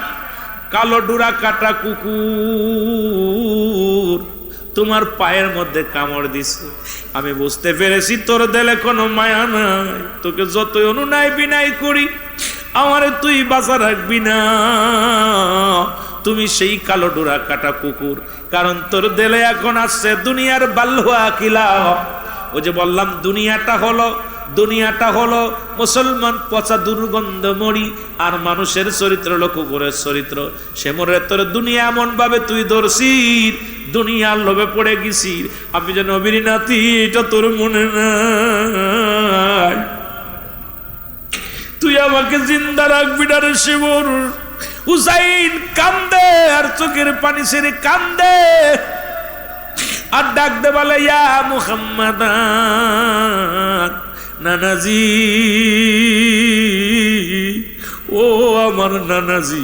কালো ডুরা কাটা কুকুর তোমার পায়ের মধ্যে কামড় দিছে। আমি বুঝতে পেরেছি তোর দিলে কোনো মায়া নাই, তোকে যতই অনুনয় বিনয় করি আমারে তুই বাঁচা রাখবি না। তুমি সেই কালো ডোরা কাটা কুকুর, কারণ তোর দিলে এখন আসছে দুনিয়ার বাল্হুয়া কিলা। ও যে বললাম দুনিয়াটা হলো মুসলমান পচা দুর্গন্ধ মরি, আর মানুষের চরিত্র হলো কুকুরের চরিত্র। সে মরে তোর দুনিয়া এমন ভাবে তুই ধরছিস, দুনিয়ার লোভে পড়ে গেছি। আমি যে নবীর নাতি, এটা তোর মনে নাই, তুই আমাকে জিন্দা রাখবি না রে শিবর। হুসাইন কান্দে, আর চোখের পানি ছেড়ে কান্দে, আর ডাক দে বলে, ইয়া মুহাম্মাদ, নানাজি, ও আমার নানাজি,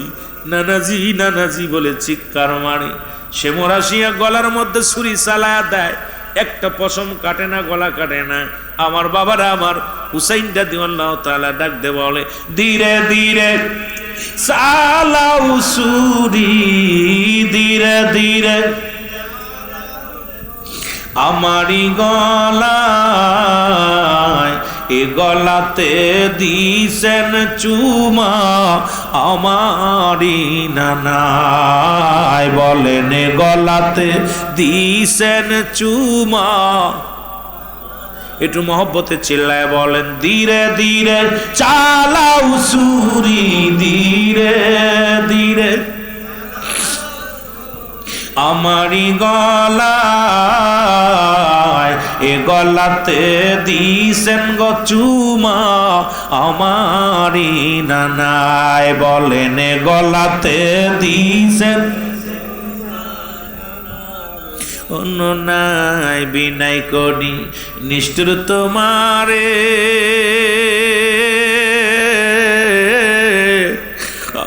নানাজি, নানাজি বলে চিৎকার মারে। সে মোরাশিয়া গলার মধ্যে ছুরি চালায়া দেয়, একটা পশম কাটে না, গলা কাটে না। আমার বাবারা, আমার হুসাইন রাদিয়াল্লাহু তাআলা ডাক দে বলে, ধীরে ধীরে চালাও ছুরি, ধীরে ধীরে আমারি গলায়, এ গলাতে দিছেন চুমা আমারি নানায়, বলেন এ গলাতে দিছেন চুমা। একটু মহব্বতে চিল্লায় বলেন, ধীরে ধীরে চালাও ছুরি, ধীরে ধীরে আমারি গলায় এ গলাতে দিছেন গো চুমা আমারি নানায় বলেন এ গলাতে দিছেন অন্য নাই বিনাই করি নিষ্ঠুর তোমারে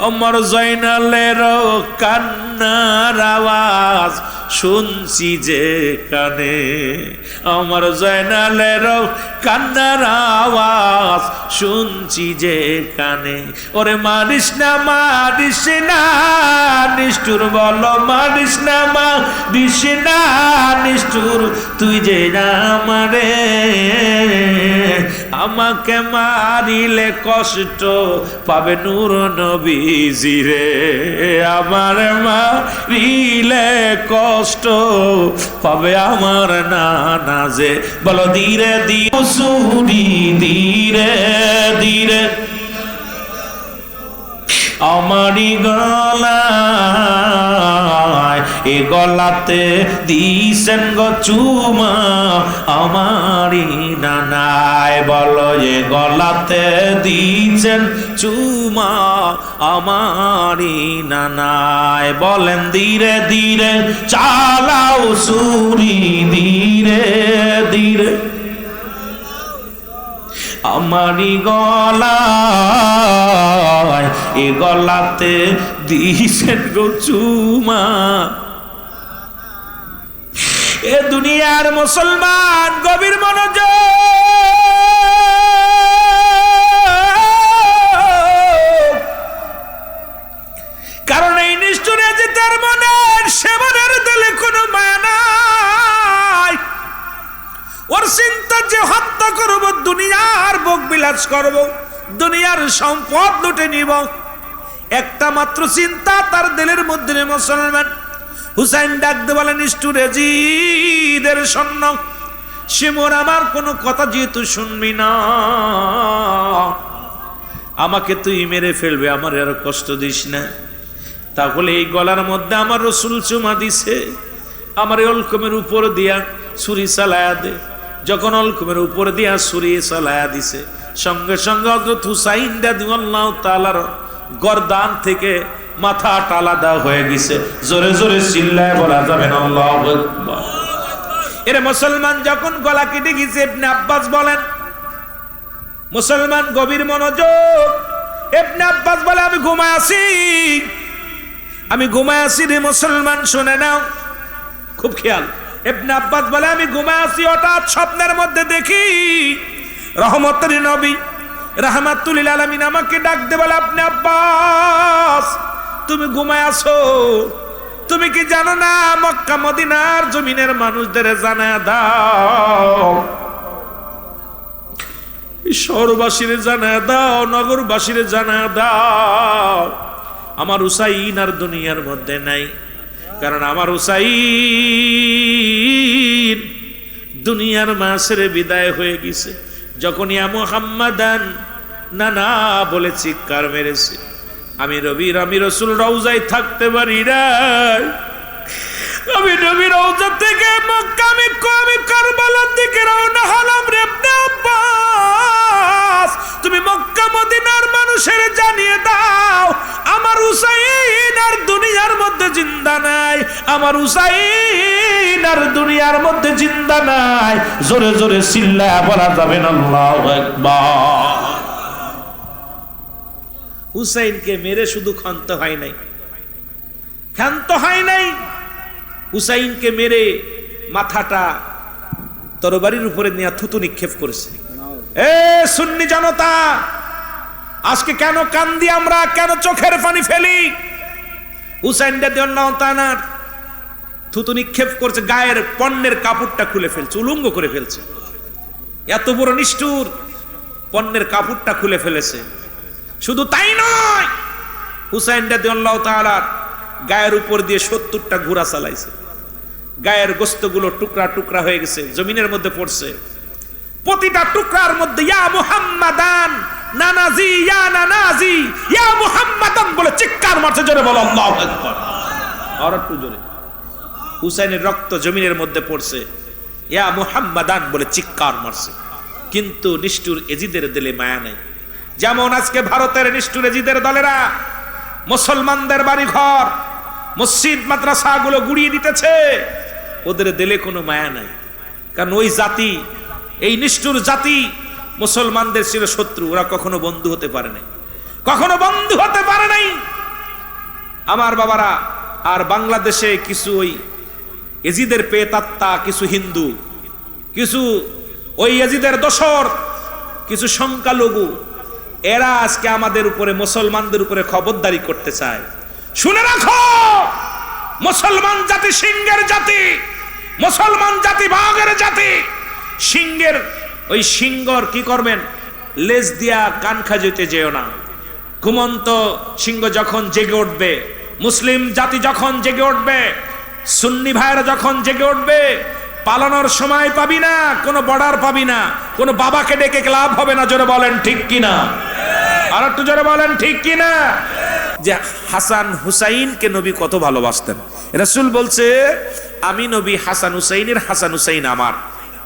আমার জয়নালের কান্নার আওয়াজ শুনছি যে কানে আমার জয়নালের কান্নার আওয়াজ শুনছি যে কানে ওরে মারিস না নিষ্ঠুর বলো মারিস না নিষ্ঠুর তুই যে আমারে আমাকে মারিলে কষ্ট পাবে নূর নবীজি রে আমার মারিলে কষ্ট পাবে আমার নানা যে বলো ধীরে ধীরে সুরি ধীরে ধীরে আমারি গলায় এ গলাতে দিছেন গো চুমা আমারি নানায় বলো এ গলাতে দিছেন চুমা আমারি নানায় বলেন ধীরে ধীরে চালাও সুরি ধীরে ধীরে আমারি গলায় এ গলাতে দিছেন গো চুমা এ দুনিয়ার মুসলমান গভীর মনোযোগ কারণ এই নিষ্ঠুরে যে তার মনের সেবনের দিলে কোনো মায়া নাই ওর চিন্তা যে হত্যা করব দুনিয়ার ভোগ বিলাস করব দুনিয়ার সম্পদ লুটে নিব একটা মাত্র চিন্তা তার দিলের মধ্যে মুসলমান হুসাইন ডাকতে বলে নিষ্ঠুরে জিদের সৈন্য শিমুর আমার কোনো কথা যেহেতু শুনবি না আমাকে তুই মেরে ফেলবে আমার আর কষ্ট দিস না তাহলে এই গলার মধ্যে আমার রসুল চুমা দিছে আমার অলকমের উপর দিয়া ছুরি চালায়া দে যখন অলকমের উপর দিয়া ছুরি চালায়া দিছে সঙ্গে সঙ্গে হযরত হুসাইন রাদিয়াল্লাহু তাআলার গর্দান থেকে মাথাটা আলাদা হয়ে গেছে জোরে জোরে চিল্লায় বলা যাবে না আল্লাহু আকবার এরে মুসলমান যখন গলা কেটে গেছে ইবনে আব্বাস বলেন মুসলমান গভীর মনোযোগ ইবনে আব্বাস বলে আমি ঘুমায় আছি রে মুসলমান শুনে নাও খুব খেয়াল ইবনে আব্বাস বলে আমি ঘুমায় আছি হঠাৎ স্বপ্নের মধ্যে দেখি রহমতের নবী রাহমাতুল লিল আলামিন আমাকে ডাক দে বলে আপনি আব্বাস তুমি ঘুমায় আছো তুমি কি জানো না মক্কা মদিনার জমিনের মানুষদের জানায়া দাও শহরবাসীর জানায়া দাও নগরবাসীর জানায়া দাও আমার হুসাইন আর দুনিয়ার মধ্যে নাই কারণ আমার হুসাইন দুনিয়ার মাসের বিদায় হয়ে গেছে যখন ইয়া মুহাম্মাদান না না বলে চিৎকার মেরেছে আমি রাসূল রওজায় থাকতে পারি না আমি নবী রওজা থেকে মক্কা আমি কারবালার দিকে রওনা হলাম রে ইবনে আব্বাস তুমি মক্কা মদিনার মানুষের জানিয়ে দাও আমার হুসাইন আর দুনিয়ার মধ্যে জিন্দা নাই আমার হুসাইন আর দুনিয়ার মধ্যে জিন্দা নাই জোরে জোরে চিল্লায়া বলা যাবে না আল্লাহু আকবার হুসাইনকে মেরে শুধু ক্ষান্ত হয় নাই হুসাইনকে মেরে মাথাটা তরবারির উপরে নিয়ে থুতু নিক্ষেপ করেছে এ সুন্নি জনতা আজকে কেন কান্দি আমরা কেন চোখের পানি ফেলি হুসাইন রাদিয়াল্লাহু তাআলা থুতু নিক্ষেপ করছে গায়ের পণ্যের কাপড়টা খুলে ফেলছে উলঙ্গ করে ফেলছে এত বড় নিষ্ঠুর পণ্যের কাপড়টা খুলে ফেলেছে শুধু তাই নয় হুসাইন রাদিয়াল্লাহু তাআলা গায়ের উপর দিয়ে 70টা ঘোড়া চালাইছে গায়ের গোশতগুলো টুকরা টুকরা হয়ে গেছে জমিনের মধ্যে পড়ছে প্রতিটা টুকরার মধ্যে ইয়া মুহাম্মাদান নানাজি ইয়া নানাজি ইয়া মুহাম্মাদান বলে চিৎকার মারছে জোরে বলো আল্লাহু আকবার আর একটু জোরে হুসাইনের রক্ত জমিনের মধ্যে পড়ছে, ইয়া মুহাম্মাদান বলে চিৎকার মারছে। কিন্তু নিষ্ঠুর এজিদের দিলে মায়া নাই। যেমন আজকে ভারতের নিষ্ঠুর এজিদের দলেরা মুসলমানদের বাড়ি ঘর, মসজিদ, মাদ্রাসাগুলো গুড়িয়ে দিতেছে, ওদের দিলে কোনো মায়া নাই। কারণ ওই জাতি, এই নিষ্ঠুর জাতি মুসলমানদের ছিল শত্রু, ওরা কখনো বন্ধু হতে পারে নাই, কখনো বন্ধু হতে পারে নাই। আমার বাবারা, আর বাংলাদেশে কিছু ওই এজিদের পেতাত্তা, কিছু হিন্দু, কিছু ওই এজিদের দোসর, কিছু সংখ্যালঘু, এরা আজকে আমাদের উপরে, মুসলমানদের উপরে খবরদারি করতে চায়। শুনে রাখো, মুসলমান জাতি সিংহের জাতি, মুসলমান জাতি বাঘের জাতি। সিংহের ওই সিংহর কি করবেন? লেজ দিয়া কান খাজতে যেও না। ঘুমন্ত সিংহ যখন জেগে উঠবে, মুসলিম জাতি যখন জেগে উঠবে, সুন্নি ভাইরা যখন জেগে উঠবে, পালানোর সময় পাবি না, কোনো বর্ডার পাবি না, কোনো বাবাকে ডেকে লাভ হবে না। জোরে বলেন ঠিক কিনা? আর একটু জোরে বলেন ঠিক কিনা? যে হাসান হুসাইনকে নবী কত ভালোবাসতেন। রাসূল বলছে, আমি নবী হাসান হুসাইনের হাসান হুসাইন আমার।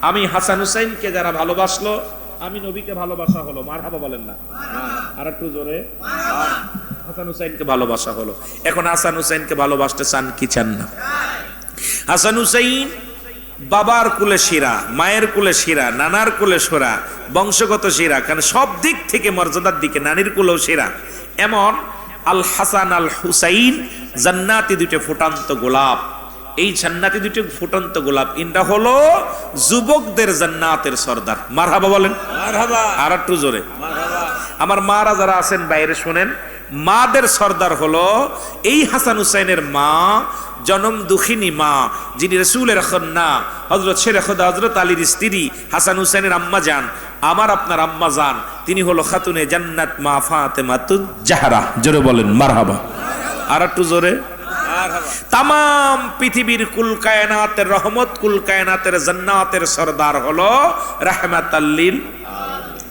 আমি হাসান হুসাইনকে যারা ভালোবাসলো, আমি নবীকে ভালোবাসা হলো। মারহাবা বলেন না? আর একটু জোরে। হাসান হুসাইনকে ভালোবাসা হলো। এখন হাসান হুসাইনকে ভালোবাসতে চান কি চান না? হাসান হুসাইন বাবার কুলে শিরা, মায়ের কুলে শিরা, নানার কুলে সোরা, বংশগত শিরা, কারণ সব দিক থেকে মর্যাদার দিকে নানির কুলেও শিরা। এমন আল হাসান আল হুসাইন জান্নাতি দুটো ফুটান্ত গোলাপ। এই জান্নাতি দুটো ফুটান্ত গোলাপ, ইনটা হলো যুবকদের জান্নাতের সর্দার। মারহাবা বলেন? মারহাবা। আর একটু জোরে। মারহাবা। আমার মারা যারা আছেন বাইরে শোনেন, মাদের সর্দার হলো এই হাসান হুসাইনের মা, জনম দুঃখিনী মা, যিনি রাসূলের কন্যা, হযরত শেরে খোদা হযরত আলীর স্ত্রী, হাসান হুসাইনের আম্মা জান, আমার আপনার আম্মা জান। তিনি হলো খাতুনে জান্নাত মা ফাতেমাতুজ জাহরা। জোরে বলেন মারহাবা। আর একটু জোরে। তামাম পৃথিবীর কুল কায়নাতের রহমত, কুল কায়নাতের জান্নাতের সর্দার হলো রাহমাতাল লিল।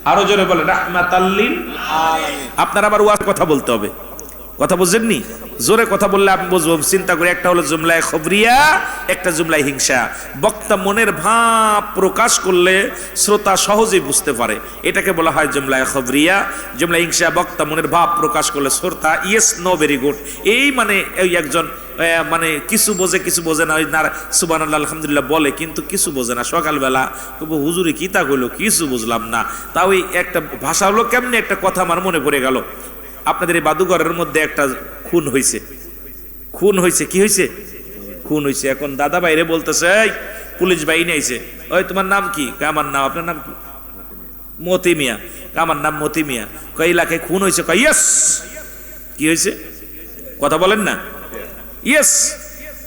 আরো জোরে বলেন রাহমাতাল লিল আলামিন। আপনারা আবার ওয়াজ কথা বলতে হবে, কথা বুঝেননি? জোরে কথা বললে আমি বুঝবো। চিন্তা করি, একটা হলো জুমলায় খবরিয়া, একটা জুমলায় হিংসা। বক্তা মনের ভাব প্রকাশ করলে শ্রোতা সহজেই বুঝতে পারে, এটাকে বলা হয় জুমলায় খবরিয়া। জুমলায় হিংসা, বক্তা মনের ভাব প্রকাশ করলে শ্রোতা ইয়েস নো ভেরি গুড, এই মানে এই একজন মানে কিছু বোঝে কিছু বোঝে না, সুবহানাল্লাহ আলহামদুলিল্লাহ বলে কিন্তু কিছু বোঝে না। সকালবেলা তবু হুজুরে কি তা কইলো কিছু বুঝলাম না। তাও এই একটা ভাষা হলো কেমনি একটা কথা আমার মনে পড়ে গেল। আপনাদের এই বাদুঘরের মধ্যে একটা খুন হয়েছে, খুন হয়েছে। কি হয়েছে? খুন হয়েছে। এখন দাদা বাইরে বলতেছে, এই পুলিশ বাহিনী আইছে, ওই তোমার নাম কি? আমার নাম, আপনার নাম কি? মতি মিয়া। আমার নাম মতি মিয়া। কয় এলাকায় খুন হয়েছে? কয় ইয়েস। কি হয়েছে? কথা বলেন না? ইয়েস।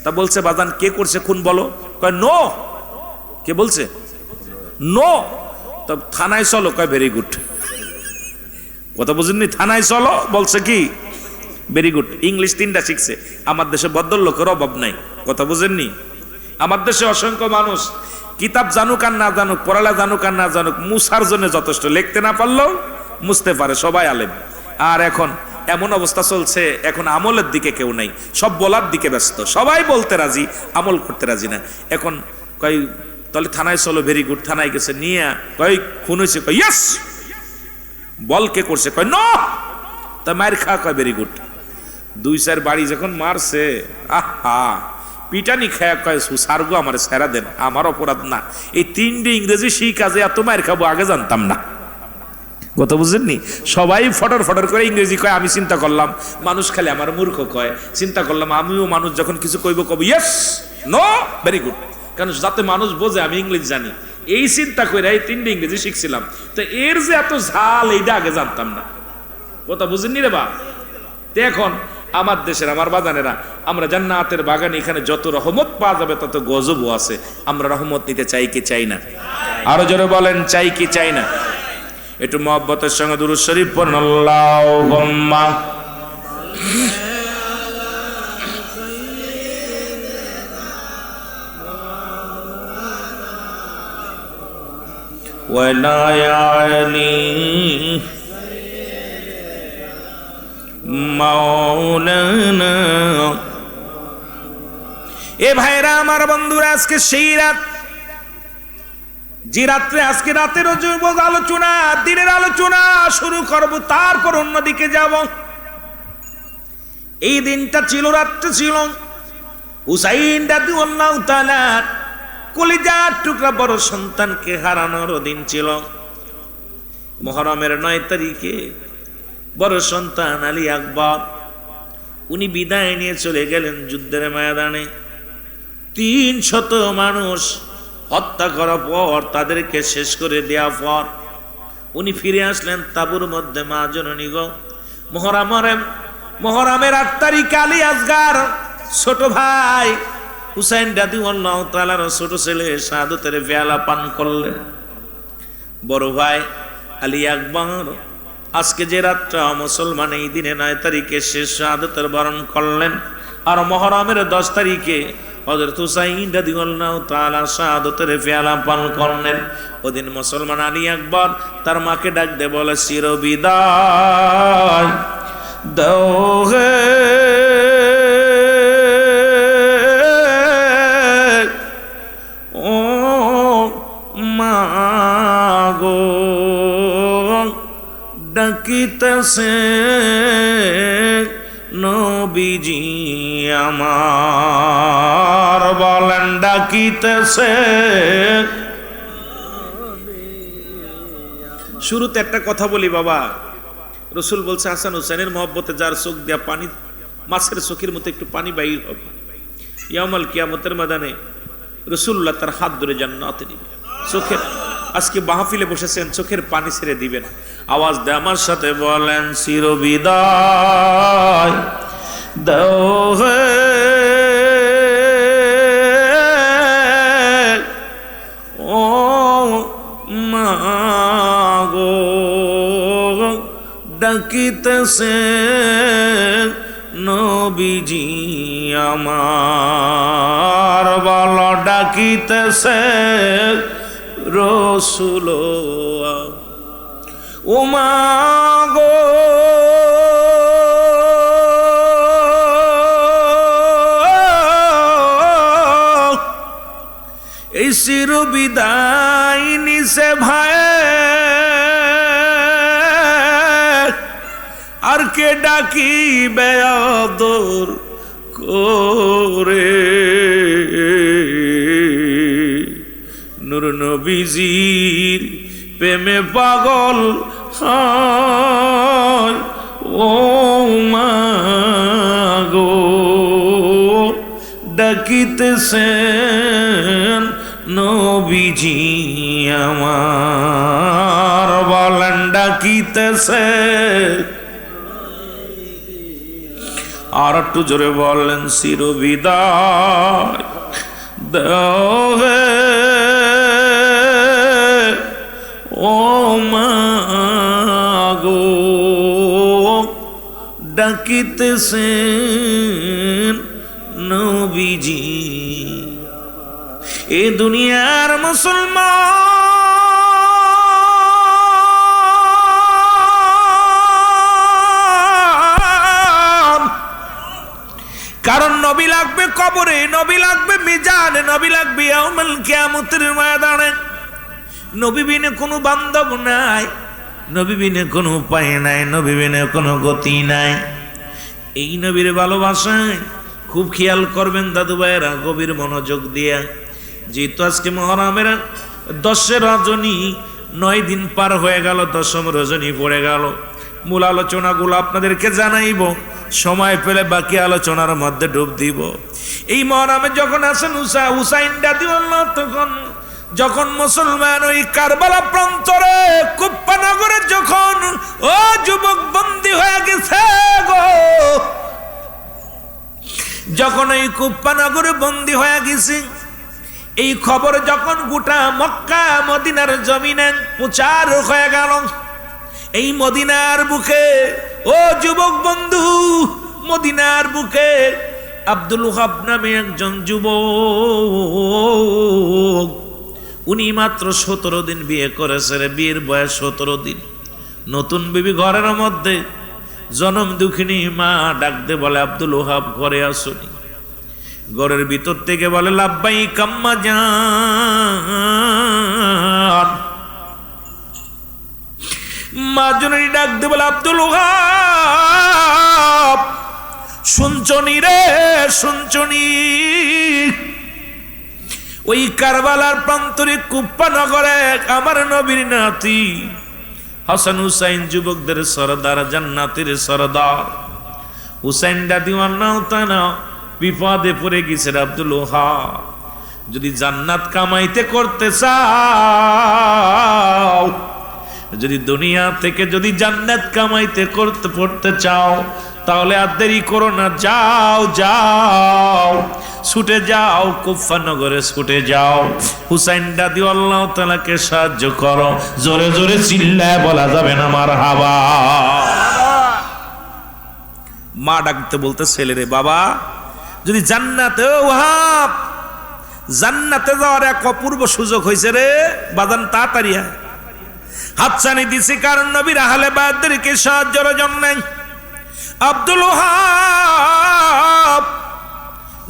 তা বলছে বাজান কে করছে খুন বলো? কয় নো। কে বলছে? নো। তা থানায় চলো। কয় ভেরি গুড। কথা বুঝেননি? থানায় চলো বলছে কি? Very good. ইংলিশ তিনটা শিখছে। আমার দেশে ভদ্রলোকের অভাব নাই। কথা বুঝেননি? আমার দেশে অসংখ্য মানুষ কিতাব জানুক আর না জানুক, পড়ালা জানুক আর না জানুক, মুসার জন্য যথেষ্ট। লিখতে না পারলেও মুছতে পারে, সবাই আলেম। আর এখন এমন অবস্থা চলছে, এখন আমলের দিকে কেউ নাই, সব বলার দিকে ব্যস্ত। সবাই বলতে রাজি, আমল করতে রাজি না। এখন কই তাহলে থানায় চলো। Very good. থানায় গেছে, নিয়ে কই খুন হয়েছে? কই ইয়েস। বল কে করছে? কয় নো। তা মায়ের খা। কয় ভেরি গুড। 2-4 বাড়ি যখন মারছে, আহা পিটানি খায়া কয় সারগো আমার সেরা দেন, আমার অপরাধ না। এই 3টে ইংরেজি সেই কাজে এত মায়ের খাবো আগে জানতাম না। কথা বুঝেননি? সবাই ফটর ফটর করে ইংরেজি কয়। আমি চিন্তা করলাম মানুষ খালি আমার মূর্খ কয়, চিন্তা করলাম আমিও মানুষ যখন কিছু কইব কব ইয়েস নো ভেরি গুড, কারণ যাতে মানুষ বোঝে আমি ইংরেজি জানি। এই চিন্তা করে এই 3টে ইংরেজি শিখছিলাম। তো এর যে এত ঝাল এইটা আগে জানতাম না। কথা বুঝেননি রে বা? এখন আমার দেশের আমার বাগানেরা, আমরা জান্নাতের বাগানে, এখানে যত রহমত পাওয়া যাবে তত গজবও আছে। আমরা রহমত নিতে চাই কি চাই না? আরো জোরে বলেন চাই কি চাই না? একটু মহব্বতের সঙ্গে দুরূদ শরীফ পড়ুন। আল্লাহুম্মা ওয়ালা আলী মাওলানা এ ভাইরা আমার বন্ধুরা, আজকে সেই রাত যে রাত্রে, আজকে রাতের আলোচনা, দিনের আলোচনা শুরু করব, তারপর অন্যদিকে যাব। এই দিনটা ছিল, রাত্রে ছিল হুসাইন রাদিয়াল্লাহু তাআলা কলিজার টুকরা বড় সন্তানকে হারানোর দিন ছিল। মুহররমের 9 তারিখে বড় সন্তান আলী আকবর উনি বিদায় নিয়ে চলে গেলেন যুদ্ধের ময়দানে। 300 মানুষ হত্যা করার পর, তাদেরকে শেষ করে দেওয়ার পর উনি ফিরে আসলেন তাঁবুর মধ্যে। মা জননী গো, মুহররমের 8 তারিখ আলী আসগার ছোট ভাই হুসাইন রাদিয়াল্লাহু তাআলার ছোট ছেলে শাহাদাতের পেয়ালা পান করলেন। বড় ভাই আলী আকবর আজকে যে রাতটা মুসলমান এই দিনে 9 তারিখে শেষ শাহাদাতের বরণ করলেন, আর মুহররমের 10 তারিখে হযরত হুসাইন রাদিয়াল্লাহু তাআলা শাহাদাতের পেয়ালা পান করলেন। ওদিন মুসলমান আলী আকবর তার মাকে ডাক দিয়ে বলে, চির বিদায় দাও হে ও মাগো, ডাকিতেছে নবীজি আমার, বলেন ডাকিতেছে। শুরুতে একটা কথা বলি বাবা, রসুল বলছে হাসান হুসাইনের মহব্বতে যার চোখ দিয়া পানি, মাছের চোখের মতো একটু পানি বাইর হবে, ইয়াউমুল কিয়ামতের ময়দানে রসুল্লাহ তার হাত ধরে জান্নাতে দিবে। চোখের, আজকে মাহফিলে বসেছেন, চোখের পানি ছেড়ে দিবেন। আওয়াজ দিয়ে আমার সাথে বলেন, চির বিদায় দাও হে ও মাগো, ডাকিতেছে নবীজি আমার, বল ডাকিতেছে রসুল ও মাগো। এই চির বিদায় নিছে ভাই, আর কে ডাকিবে আদর করে, নূর নবীজির প্রেমে পাগল হয় ও মাগো, ডাকিতেছেন নবীজি আমার, বলেন ডাকিতেছে। আর একটু জোরে বলেন, চির বিদায় দাও হে ও মাগো, ডাকিতেছেন নবীজি। এ দুনিয়ার মুসলমান, কারণ নবী লাগবে কবরে, নবী লাগবে মিজানে, নবী লাগবে ইয়াউমুল কিয়ামতের ময়দানে। নবী বিনে কোনো বান্ধব নাই, নবী বিনে কোনো উপায় নাই, নবী বিনে কোনো গতি নাই। এই নবীর ভালোবাসায় খুব খেয়াল করবেন দাদু ভাইয়েরা, গভীর মনোযোগ দিয়া। যেহেতু আজকে মুহররমের 10 রজনী, 9 দিন পার হয়ে গেল, 10ম রজনী পড়ে গেল। মূল আলোচনাগুলো আপনাদেরকে জানাইব, সময় পেলে বাকি আলোচনার মধ্যে ডুব দিব। এই মুহররমে যখন আসেন হুসাইন রাদিয়াল্লাহু, তখন যখন মুসলমান ওই কারবালা প্রান্তরে কুফা নগরে যখন ও যুবক বন্দী হয়ে গেছে গো, যখন এই কুফা নগরে বন্দী হয়ে গেছে, এই খবর যখন গোটা মক্কা মদিনার জমিনে প্রচার হয়ে গেল, এই মদিনার বুকে ও যুবক বন্ধু, মদিনার বুকে আব্দুল ওহাব নামে একজন যুবক, উনি মাত্র 17 দিন বিয়ে করেছে, বিয়ের বয়স 17 দিন। নতুন বিবি ঘরের মধ্যে, জনম দুঃখিনী মা ডাকতে বলে, আব্দুল ওহাব ঘরে আসুনি। ঘরের ভিতর থেকে বলে লাব্বাইক আম্মা জান। মা জননী ডাক দিয়ে বলে আব্দুল ওহাব শুনছনি রে, শুনছনি? ওই কারবালার প্রান্তরে কুপ্পা নগরে আমার নবীর নাতি হাসান হুসাইন যুবকদের সরদার, জান্নাতের সরদার হুসাইন রাদিয়াল্লাহু তাআলা বিপদে পড়ে গেছে। আব্দুল ওহাব যদি জান্নাত কামাইতে করতে চাও, যদি দুনিয়া থেকে যদি জান্নাত কামাইতে করতে পড়তে চাও, তাহলে আর দেরি করো না, যাও যাও ছুটে যাও, কুফা নগরে ছুটে যাও, হুসাইন রাদিয়াল্লাহু তাআলাকে সাহায্য করো। জোরে জোরে চিল্লায় বলা যাবে না মারহাবা। মা ডাকতে বলতে ছেলেরে, বাবা যদি জান্নাতে, ওহাব জান্নাতে যাওয়ার এক অপূর্ব সুযোগ হয়েছে রে বাজান, তাড়াতাড়ি হাতছানি দিছি, কারণ নবীর আহলে বায়তদেরকে সাহায্যের জন্য। আব্দুল ওহাব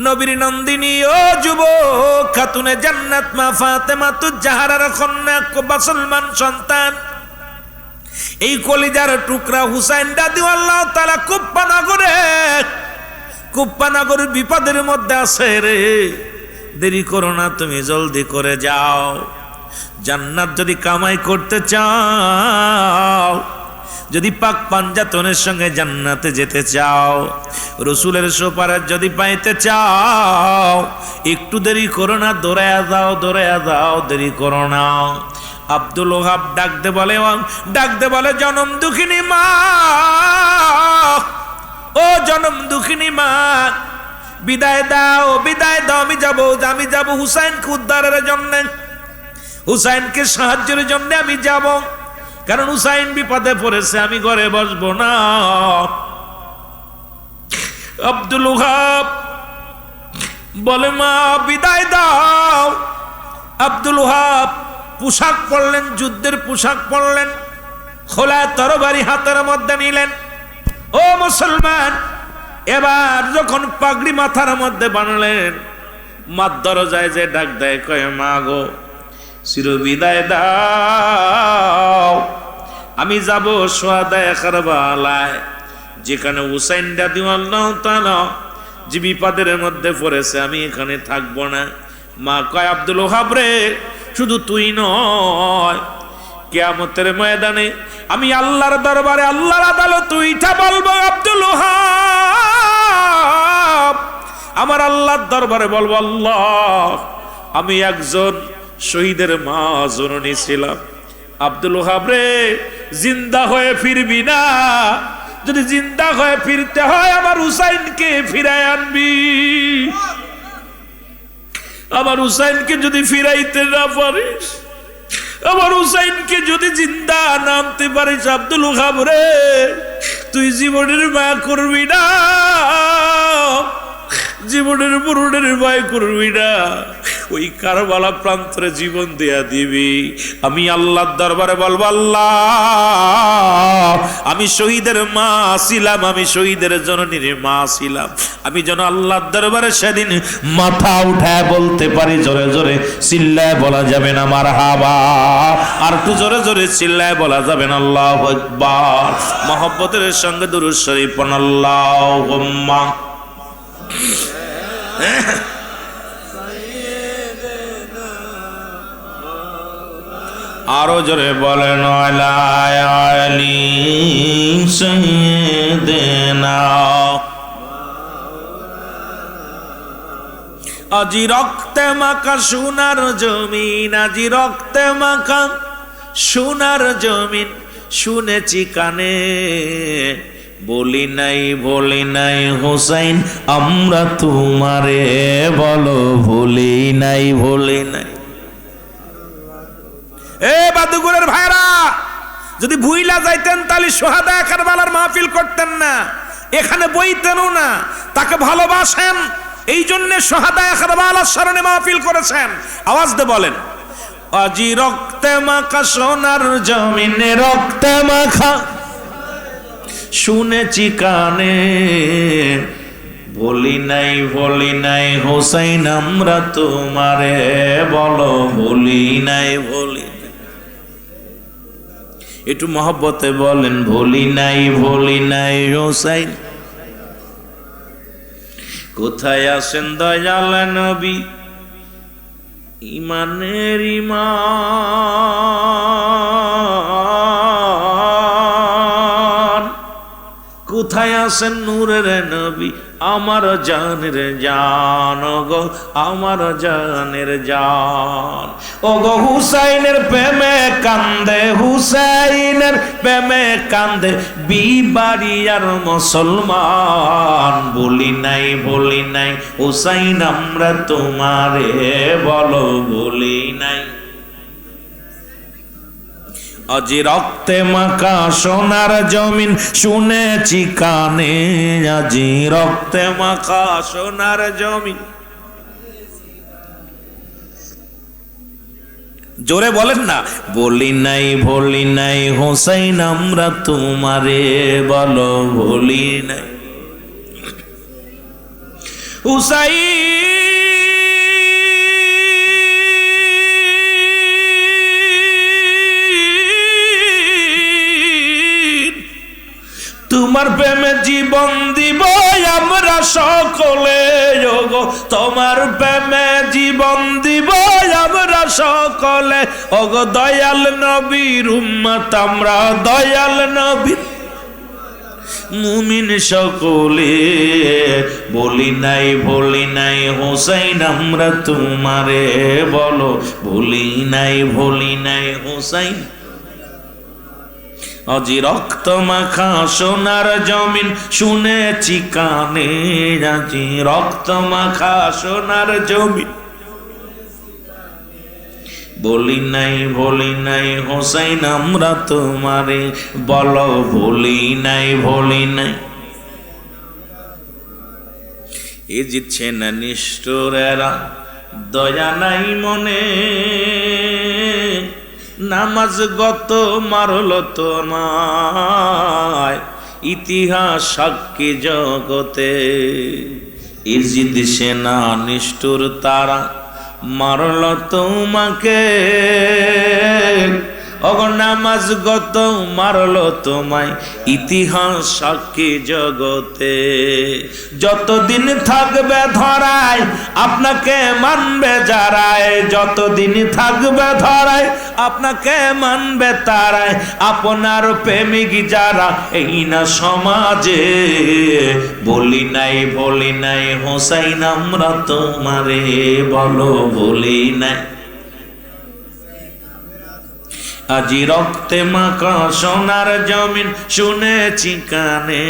নবীর নন্দিনী ও যুবক খাতুনে জান্নাত মা ফাতেমাতুজ জাহরার কন্যা মুসলমান সন্তান, এই কলিজার টুকরা হুসাইন রাদিয়াল্লাহু তাআলা কুপ্পা নগরের বিপদের মধ্যে আছে রে। দেরি করো না, তুমি জলদি করে যাও। জান্নাত যদি কামাই করতে চাও, যদি পাক পাঞ্জাতনের সঙ্গে জান্নাতে যেতে চাও, রসুলের সুপারিশ যদি পাইতে চাও, একটু দেরি করো না, দৌড়ায়া যাও, দৌড়ায়া যাও, দেরি করো না। আব্দুল ওহাব ডাকতে বলে জনম দুঃখিনী মা, ও জনম দুঃখিনী মা, বিদায় দাও, বিদায় দাও, আমি যাব হুসাইনকে উদ্ধারের জন্য, হুসাইনকে সাহায্যের জন্য আমি যাব, কারণ হুসাইন বিপদে পড়েছে, আমি ঘরে বসবো না। আব্দুল ওহাব বলে মা বিদায় দাও। আব্দুল ওহাব পোশাক পরলেন, যুদ্ধের পোশাক পরলেন, খোলা তরবারি হাতের মধ্যে নিলেন। ও মুসলমান, এবার যখন পাগড়ি মাথার মধ্যে বানালেন, মার দরজায় যে ডাক দেয়, কয় মা গো চির বিদায় দাও, আমি যাব সোহাদায়ে কারবালায়, যেখানে হুসাইন রাদিয়াল্লাহু তাআলা যে বিপদের মধ্যে পড়েছে, আমি এখানে থাকবো না। মা কয় আব্দুল ওহাব রে, শুধু তুই নয়, কিয়ামতের ময়দানে আমি আল্লাহর দরবারে, আল্লাহর আদালত উইঠা বলবো, আব্দুল ওহাব আমার আল্লাহর দরবারে বলবো, আল্লাহ আমি একজন শহীদের মা জননী ছিলাম। আব্দুল ওহাব রে, জিন্দা হয়ে ফিরবি না? যদি জিন্দা হয়ে ফিরতে হয়, আমার হুসাইনকে ফিরায় আনবি। আমার হুসাইনকে যদি ফিরাইতে না পারিস, আমার হুসাইনকে যদি জিন্দা না আনতে পারিস, আব্দুল ওহাব রে, তুই জীবনের মায়া করবি না, জীবনের মরণের ভয় করবি না, ওই কারবালা প্রান্তরে জীবন দেয়া দিবি। আমি আল্লাহর দরবারে বলবো, আল্লাহ আমি শহীদের মা ছিলাম, আমি শহীদের জননীর মা ছিলাম, আমি যেন আল্লাহর দরবারে সেদিন মাথা উঠায় বলতে পারি। জোরে জোরে চিল্লায় বলা যাবে না মারহাবা? আর একটু জোরে জোরে চিল্লায় বলা যাবে না আল্লাহু আকবার? মহব্বতের সঙ্গে দুরূদ শরীফ পড়ুন, আল্লাহুম্মা আরো জোরে বলেন আলা আলি সাইয়্যিদিনা। আজি রক্তে মাখা সোনার জমিন, আজি রক্তে মাখা সোনার জমিন, শুনেছি কানে, বলি নাই হোসাইন আমরা তোমারে, বলো ভুলি নাই। এ বাদুগুরের ভাইরা, যদি ভুইলা যাইতেন তাহলে সোহাদায়ে কারবালার মাহফিল করতেন না, এখানে বইতেনও না। তাকে ভালোবাসেন, এই জন্য সোহাদায়ে কারবালার স্মরণে মাহফিল করেছেন। আওয়াজ দিয়ে বলেন, আজি রক্তে মাখা সোনার জমিনে, রক্তে মাখা শুনেছি কানে, ভুলি নাই হোসাইন আমরা তোমারে, বলো ভুলি নাই একটু মহব্বতে বলেন ভুলি নাই হোসাইন। কোথায় আছেন দয়াল নবী ইমানের ইমান, কোথায় আছেন নূরের নবী আমার জানের জান, গো আমার জানের জান। ও গো হুসাইনের প্রেমে কান্দে, হুসাইনের প্রেমে কান্দে বিবাড়িয়ার মুসলমান। বলি নাই হুসাইন আমরা তোমারে, বলো বলি নাই। আজি রক্তে মাখা সোনার জমিন শুনেছি কানে, আজি রক্তে মাখা সোনার জমিন। জোরে বলেন না, বলি নাই হোসাইন আমরা তোমারে, বলো বলি নাই হুসাইন। তোমার প্রেমে জীবন দিব আমরা সকলে, গো তোমার প্রেমে জীবন দিব আমরা সকলে। ওগো দয়াল নবীর উম্মত আমরা, দয়াল নবীর মুমিন সকলে। বলি নাই হোসাইন আমরা তোমারে, বলো বলি নাই হোসাইন। আজি রক্ত মাখা সোনার জমিন শুনেছি কানে, আজি রক্ত মাখা সোনার জমিন। বলি নাই হোসাইন আমরা তোমারে, বলো বলি নাই এ জিতছে না নিষ্ঠুরেরা, দয়া নাই মনে। নামাজ গত মারল তোমায়, ইতিহাস সাক্ষী জগতে। ইজিদ সেনা নিষ্ঠুর তারা মারল তোমাকে, অগো নামাজ গত মারল তোমায়, ইতিহাস সাক্ষী জগতে। যতদিন থাকবে ধরায় আপনাকে মানবে যারায়, যতদিন থাকবে ধরায় আপনাকে মানবে তারায়। আপনার প্রেমিক যারা এই না সমাজে, বলি নাই হোসাইন আমরা তোমারে, বলো বলি নাই। আজি রক্তে মাখা সোনার জমিন শুনেছি কানে,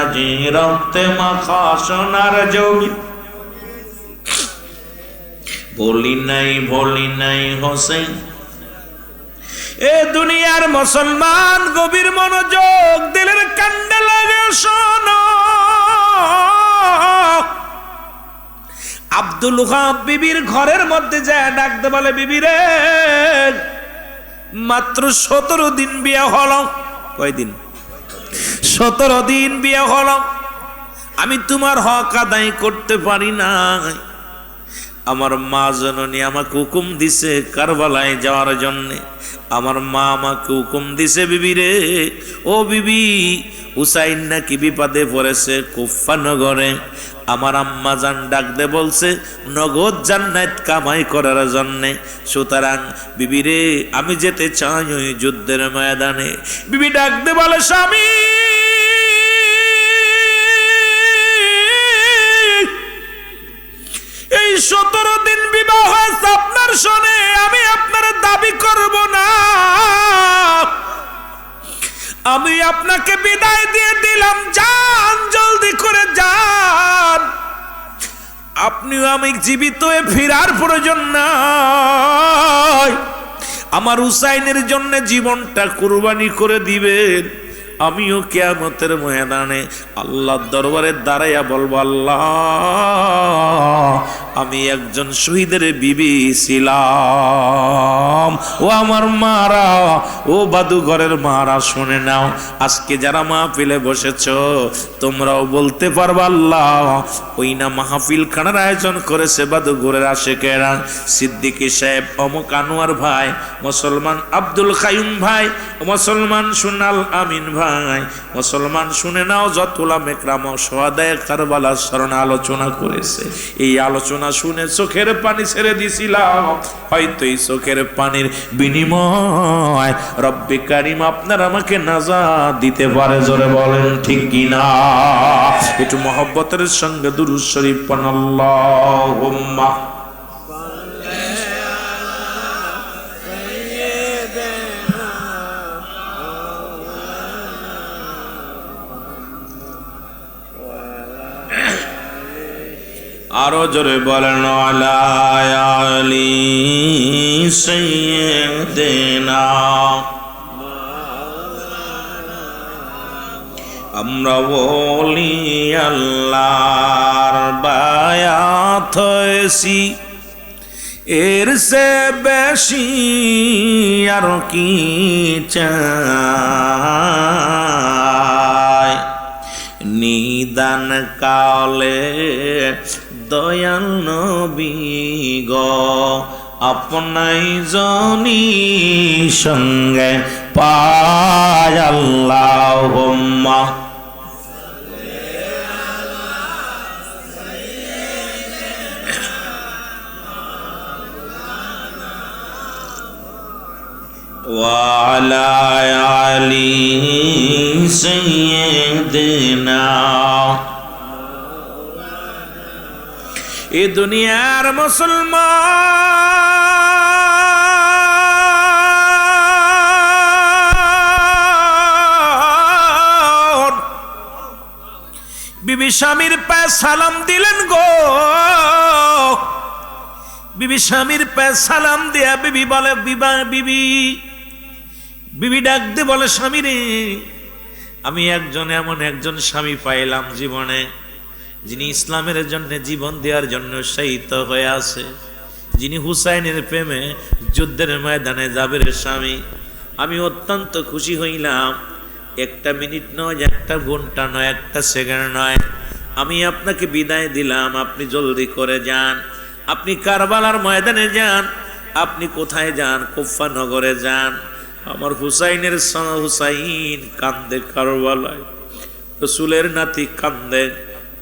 আজি রক্তে মাখা সোনার জমিন। বলি নাই হোসেন। এ দুনিয়ার মুসলমান গভীর মনোযোগ দিলের কান্ডে লাগে শোনো। আব্দুল ওহাব বিবির ঘরের মধ্যে যায় ডাকতে বলে, বিবি রে মাত্র 17 দিন বিয়ে হলো। কয়দিন? 17 দিন বিয়ে হলো। আমি তোমার হক আদায় করতে পারি না। আমার মা জননী আমাকে হুকুম দিছে কারবালায় যাওয়ার জন্য। আমার মা আমাকে হুকুম দিছে, বিবি রে ও বিবি, হুসাইন নাকি বিপদে পড়েছে কুফা নগরে। আমার আম্মা জান ডাক দে বলছে নগদ জান্নাত কামাই করার জন্যে। সুতরাং বিবি রে আমি যেতে চাই ওই যুদ্ধের ময়দানে। বিবি ডাক দে বলে, স্বামী এই 17 দিন বিবাহ হয়েছে আপনার শোনে, আমি আপনার দাবি করব না। আমি আপনাকে বিদায় দিয়ে দিলাম, যান জলদি করে যান। আপনিও আমি জীবিত হয়ে ফেরার প্রয়োজন নাই। আমার হুসাইনের জন্য জীবনটা কুরবানি করে দিবেন। আমিও কিয়ামতের ময়দানে আল্লাহর দরবারে দাঁড়াইয়া বলবো, আল্লাহ আমি একজন শহীদের বিবি ছিলাম। ও আমার মারা, ও বাদুঘরের মারা, শুনে নাও, আজকে যারা মাহফিলে বসেছ তোমরাও বলতে পারবা, আল্লাহ ওই না মাহফিল খানার আয়োজন করেছে বাদুঘরের আশেকেরা, সিদ্দিকী সাহেব, অমুক আনোয়ার ভাই, মুসলমান আব্দুল কাইয়ুম ভাই, মুসলমান সুনাল আমিন ভাই, মুসলমান শুনে নাও, যত উলামা ইকরাম শুহাদায়ে কারবালার স্মরণে আলোচনা করেছে। এই আলোচনা শুনে চোখের পানি ছেড়ে দিছিলাম, হয়তো এই চোখের পানির বিনিময় রব্বে কারীম আপনার আমাকে নাজাত দিতে পারে। জোরে বলেন ঠিক কিনা? একটু মহব্বতের সঙ্গে দুরূদ শরীফ পড়ুন, আল্লাহুম্মা আরো জোরে বলেন আলা আলি সাইয়্যিদিনা। আমরা বলি আল্লাহর বায়াত হয়েছি, এর সে বেশি আর কি চাই। নিদান কালে দয়াল নবী গো আপনাই জনি সঙ্গে পায়। আল্লাহুম্মা ওয়া আলা আলি সাইয়্যিদিনা। এ দুনিয়ার মুসলমান বিবি স্বামীর পায়ে সালাম দিলেন গো। বিবি স্বামীর পায়ে সালাম দিয়া বিবি বলে, বিবি ডাক দে বলে, স্বামী রে, আমি এমন একজন স্বামী পাইলাম জীবনে, যিনি ইসলামের জন্য জীবন দেওয়ার জন্য শহীদ হয়ে আছে, যিনি হুসাইনের প্রেমে যুদ্ধের ময়দানে যাবে রে স্বামী। আমি অত্যন্ত খুশি হইলাম। একটা মিনিট নয়, একটা ঘন্টা নয়, একটা সেকেন্ড নয়, আমি আপনাকে বিদায় দিলাম। আপনি জলদি করে যান, আপনি কারবালার ময়দানে যান। আপনি কোথায় যান? কুফা নগরে যান। আমার হুসাইন কান্দে কারবালায়, রসুলের নাতি কান্দে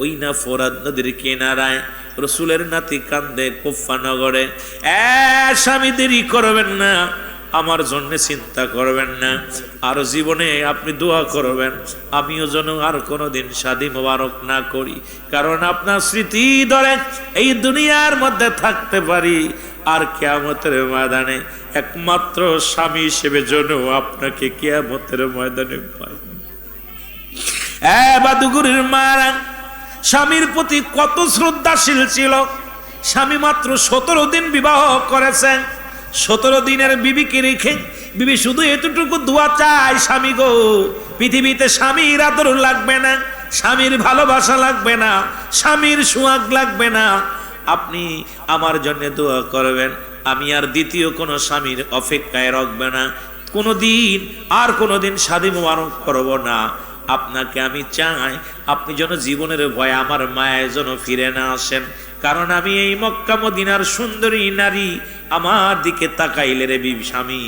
ওই না ফোরাত নদীর কিনারায়, রসুলের নাতি কান্দে কুফা নগরে। স্বামী দেরি করবেন না, আমার জন্য চিন্তা করবেন না, আর জীবনে আপনি দোয়া করবেন আমিও যেন আর কোনোদিন শাদী মোবারক না করি, কারণ আপনার স্মৃতি ধরে এই দুনিয়ার মধ্যে থাকতে পারি, আর কিয়ামতের ময়দানে একমাত্র স্বামী হিসেবে যেন আপনাকে কিয়ামতের ময়দানে পাই। বাদুগুরির মারা স্বামীর প্রতি কত শ্রদ্ধাশীল ছিল। স্বামী মাত্র 17 দিন বিবাহ করেছেন। 17 দিনের বিবিকে রেখে বিবি শুধু এতটুকু দোয়া চায়, স্বামী গো, পৃথিবীতে স্বামীর আদর লাগবে না, স্বামীর ভালোবাসা লাগবে না, স্বামীর সোহাগ লাগবে না, আপনি আমার জন্য দোয়া করবেন, আমি আর দ্বিতীয় কোনো স্বামীর অপেক্ষায় রাখবে না, কোনোদিন শাদী মোবারক করব না। আপনাকে আমি চাই আপনি যেন জীবনের ভয়ে আমার মায়ের যেন ফিরে না আসেন, কারণ আমি এই মক্কা মদিনার সুন্দরী নারী, আমার দিকে তাকাইলে রে বিবি স্বামী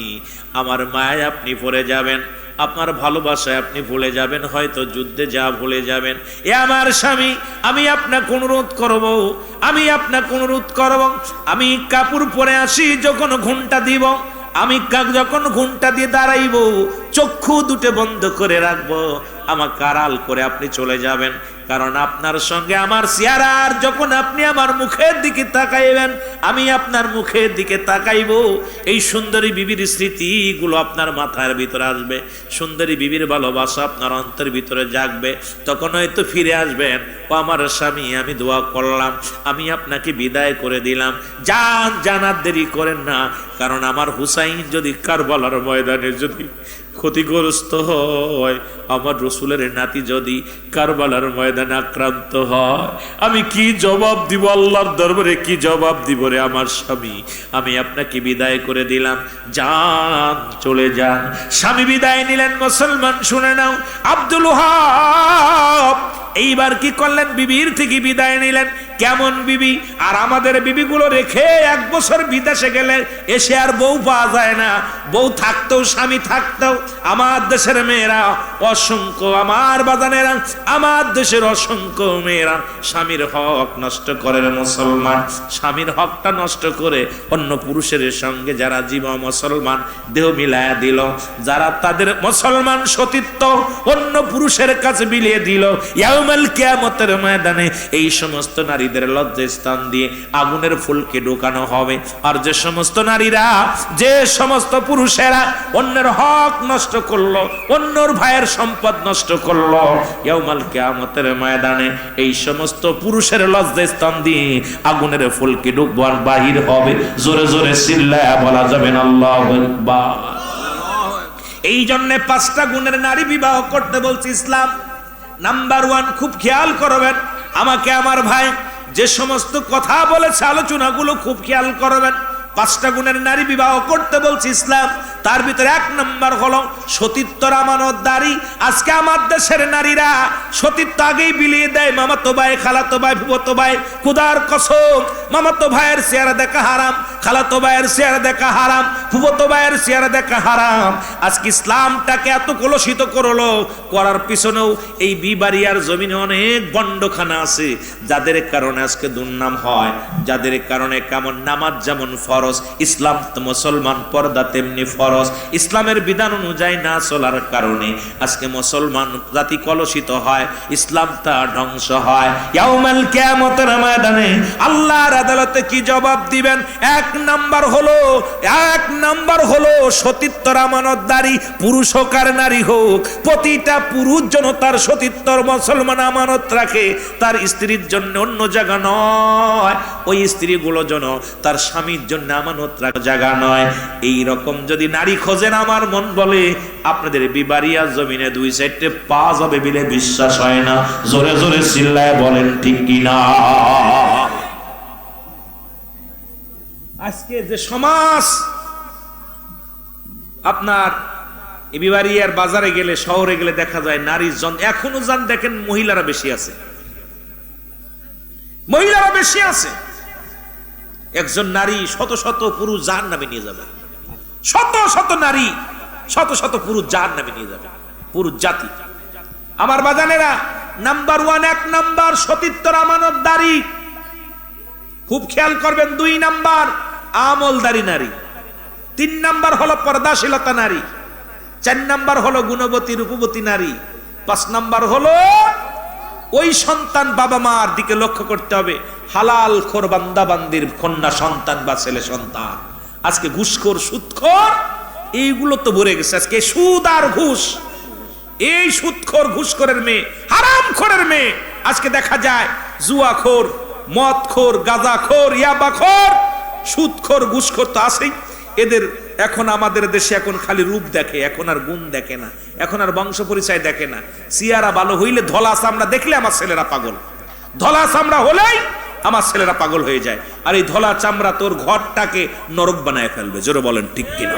আমার মায় আপনি পড়ে যাবেন, আপনার ভালোবাসায় আপনি ভুলে যাবেন, হয়তো যুদ্ধে যা ভুলে যাবেন। এ আমার স্বামী, আমি আপনাকে অনুরোধ করব, আমি কাপড় পরে আসি, যখন ঘুমটা দিব, আমি যখন ঘুমটা দিয়ে দাঁড়াইব, চক্ষু দুটো বন্ধ করে রাখবো, আমাকে আড়াল করে আপনি চলে যাবেন, কারণ আপনার সঙ্গে আমার চেহারার যখন আপনি আমার মুখের দিকে তাকাইবেন, আমি আপনার মুখের দিকে তাকাইব, এই সুন্দরী বিবির স্মৃতিগুলো আপনার মাথার ভিতরে আসবে, সুন্দরী বিবির ভালোবাসা আপনার অন্তরের ভিতরে জাগবে, তখন হয়তো ফিরে আসবেন, ও আমার স্বামী আমি দোয়া করলাম, আমি আপনাকে বিদায় করে দিলাম, জানার দেরি করেন না, কারণ আমার হুসাইন যদি কারবালার ময়দানে যদি ক্ষতিগ্রস্ত হয়, আমার রসুলের নাতি যদি কারবালার ময়দানে আক্রান্ত হয়, আমি কি জবাব দিব আল্লাহর দরবারে? কি জবাব দিব রে আমার স্বামী? আমি আপনাকে বিদায় করে দিলাম, যান, চলে যান। স্বামী বিদায় নিলেন। মুসলমান শুনে নাও, আব্দুল ওয়াহাব এইবার কি করলেন? বিবির থেকে বিদায় নিলেন। কেমন বিবি? আর আমাদের বিবিগুলো রেখে 1 বছর বিদেশে গেলে এসে আর বউ পাওয়া যায় না। বউ থাকতেও স্বামী থাকতেও আমার দেশের মেয়েরা অসংখ্য, আমার বাজানেরা, আমার দেশের অসংখ্য মেয়েরা স্বামীর হক নষ্ট করে। মুসলমান স্বামীর হকটা নষ্ট করে অন্য পুরুষের সঙ্গে যারা জীব মুসলমান দেহ মিলায়া দিল, যারা তাদের মুসলমান সতীত্ব অন্য পুরুষের কাছে বিলিয়ে দিল, ইয়াউমুল কিয়ামতের ময়দানে এই সমস্ত নারীদের লজ্জাস্থান দিয়ে আগুনের ফুলকে ঢোকানো হবে। আর যে সমস্ত নারীরা, যে সমস্ত পুরুষেরা অন্যের হক নষ্ট করলো, অন্যর ভাইয়ের সম্পদ নষ্ট করলো, ইয়াউমুল কিয়ামতের ময়দানে এই সমস্ত পুরুষের লজ্জাস্থান দিয়ে আগুনের ফুলকে ঢুকবার বাহির হবে। জোরে জোরে চিল্লায়া বলা যাবে না আল্লাহু আকবার। এই জন্য 5টা গুণের নারী বিবাহ করতে বলছে ইসলাম। নাম্বার 1, খুব খেয়াল করবেন আমাকে আমার ভাই, যে সমস্ত কথা বলেছে আলোচনাগুলো খুব খেয়াল করবেন। 5টা গুণের নারী বিবাহ করতে বলছে ইসলাম। তার ভিতরে 1 নম্বর হলো সতীত্বর আমানতদারি। আজকে আমার দেশের নারীরা সতীত্ব আগেই বিলিয়ে দেয়। মামাতো ভাই, খালাতো ভাই, ফুফাতো ভাই, খোদার কসম মামাতো ভাইয়ের চেহারা দেখা হারাম, খালাতো ভাইয়ের চেহারা দেখা হারাম, ফুফাতো ভাইয়ের চেহারা দেখা হারাম। আজকে ইসলামটাকে এত কলুষিত করলো, করার পিছনেও এই বিবাড়িয়ার জমিনে অনেক বন্ডখানা আছে, যাদের কারণে আজকে দুর্নাম হয়, যাদের কারণে কেমন নামাজ যেমন ফরজ, ইসলাম মুসলমান পর্দা তেমনি ফরজ। ইসলামের বিধান অনুযায়ী না চলার কারণে আজকে মুসলমান জাতি কলুষিত হয়, ইসলামটা ধ্বংস হয়। ইয়াউমুল কিয়ামতের ময়দানে আল্লাহর আদালতে কি জবাব দিবেন? 1 নাম্বার হলো সতীত্বর আমানতদারি। পুরুষ হোক আর নারী হোক, প্রতিটা পুরুষ যেন তার সতীত্বর মুসলমান আমানত রাখে। তার স্ত্রীর জন্য অন্য জায়গা নয়, ওই স্ত্রীগুলো যেন তার স্বামীর জন্য আমানত রাখা জায়গা নয়। এই রকম যদি নারী খোঁজেন, আমার মন বলে আপনাদের বিবাড়িয়া জমিনে 2-4টে পা যাবে বলে বিশ্বাস হয় না। জোরে জোরে চিল্লায় বলেন ঠিক কিনা? আজকে যে সমাজ, আপনার এই বিবাড়িয়ার বাজারে গেলে, শহরে গেলে দেখা যায় নারীর এখনো যান দেখেন মহিলারা বেশি আছে, মহিলারা বেশি আছে। একজন নারী শত শত পুরুষ জাহান্নামে নিয়ে যাবে, শত শত নারী শত শত পুরুষ জাহান্নামে নিয়ে যাবে, পুরুষ জাতি। আমার বাজানেরা, নাম্বার 1 নাম্বার সতীত্বর আমানতদারি, খুব খেয়াল করবেন। 2 নাম্বার আমলদারি নারী, 3 নাম্বার হলো পর্দাশীলতা নারী, 4 নাম্বার হলো গুণবতী রূপবতী নারী, 5 নাম্বার হলো ওই সন্তান বাবা মার দিকে লক্ষ্য করতে হবে। হালাল খোর বান্দা বান্দির কন্যা সন্তান বা ছেলে সন্তান। আজকে ঘুষখোর, সুদখোর, এইগুলো তো ভরে গেছে। আজকে সুদ আর ঘুষ, এই সুদখোর, ঘুষখোরের মেয়ে, হারামখোরের মেয়ে আজকে দেখা যায় জুয়াখোর, মদখোর, গাঁজাখোর, ইয়াবাখোর, সুদখোর, ঘুষখোর তো আছেই। এদের এখন আমাদের দেশে এখন খালি রূপ দেখে, এখন আর গুণ দেখে না, এখন আর বংশ পরিচয় দেখে না। চেহারা ভালো হইলে, ধলা চামড়া দেখলে আমার ছেলেরা পাগল, ধলা চামড়া হলেই আমার ছেলেরা পাগল হয়ে যায়। আর এই ধলা চামড়া তোর ঘরটাকে নরক বানায় ফেলবে। জোরে বলেন ঠিক কিনা?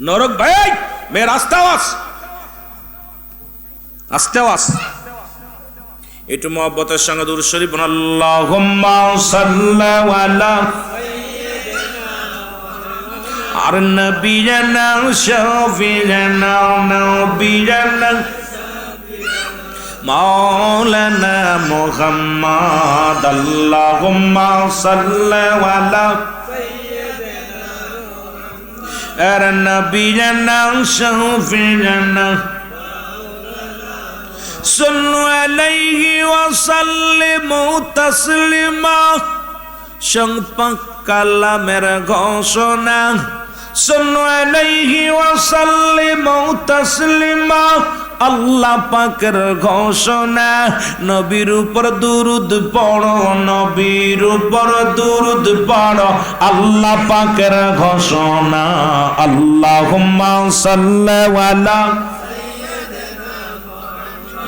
নরক ভাই, মেয়ের আস্তে আওয়াজ, আস্তে আওয়াজ, একটু মহব্বতের সঙ্গে দুরূদ শরীফ পড়ুন। আল্লাহুম্মা সাল্লি আলা আর নবিয়ানা শাফিয়ানা নবিয়ানা মাওলানা মুহাম্মদ। আল্লাহুম্মা সাল্লি আলা আর নবিয়ানা শাফিয়ানা সাল্লু আলাইহি ওয়া সাল্লিমু তাসলিমা। সংপাক কালামের ঘোষণা, সাল্লু আলাইহি ওয়া সাল্লিমু তাসলিমা। আল্লাহ পাকের ঘোষণা, নবীর উপর দুরূদ পড়ো, নবীর উপর দুরূদ পড়ো, আল্লাহ পাকের ঘোষণা। আল্লাহুম্মা সাল্লি আলা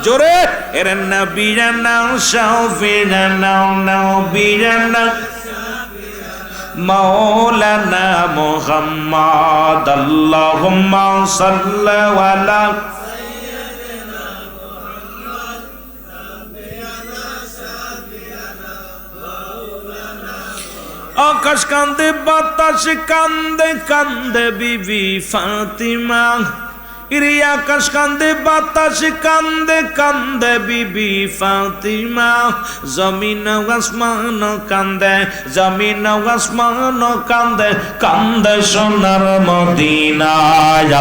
জোরে এর নবীনা শাফিনা নবীনা মাওলানা মুহাম্মদ। আল্লাহুম্মা সাল্লি আলা আকাশ কান্দে বাতাস কান্দে কান্দে বিবি ফাতিমা, ইরে আকাশ কান্দে বাতাস কান্দে কান্দে বিবি ফাতিমা, জমিন আসমান কান্দে জমিন আসমান কান্দে কান্দে সোনার মদিনা।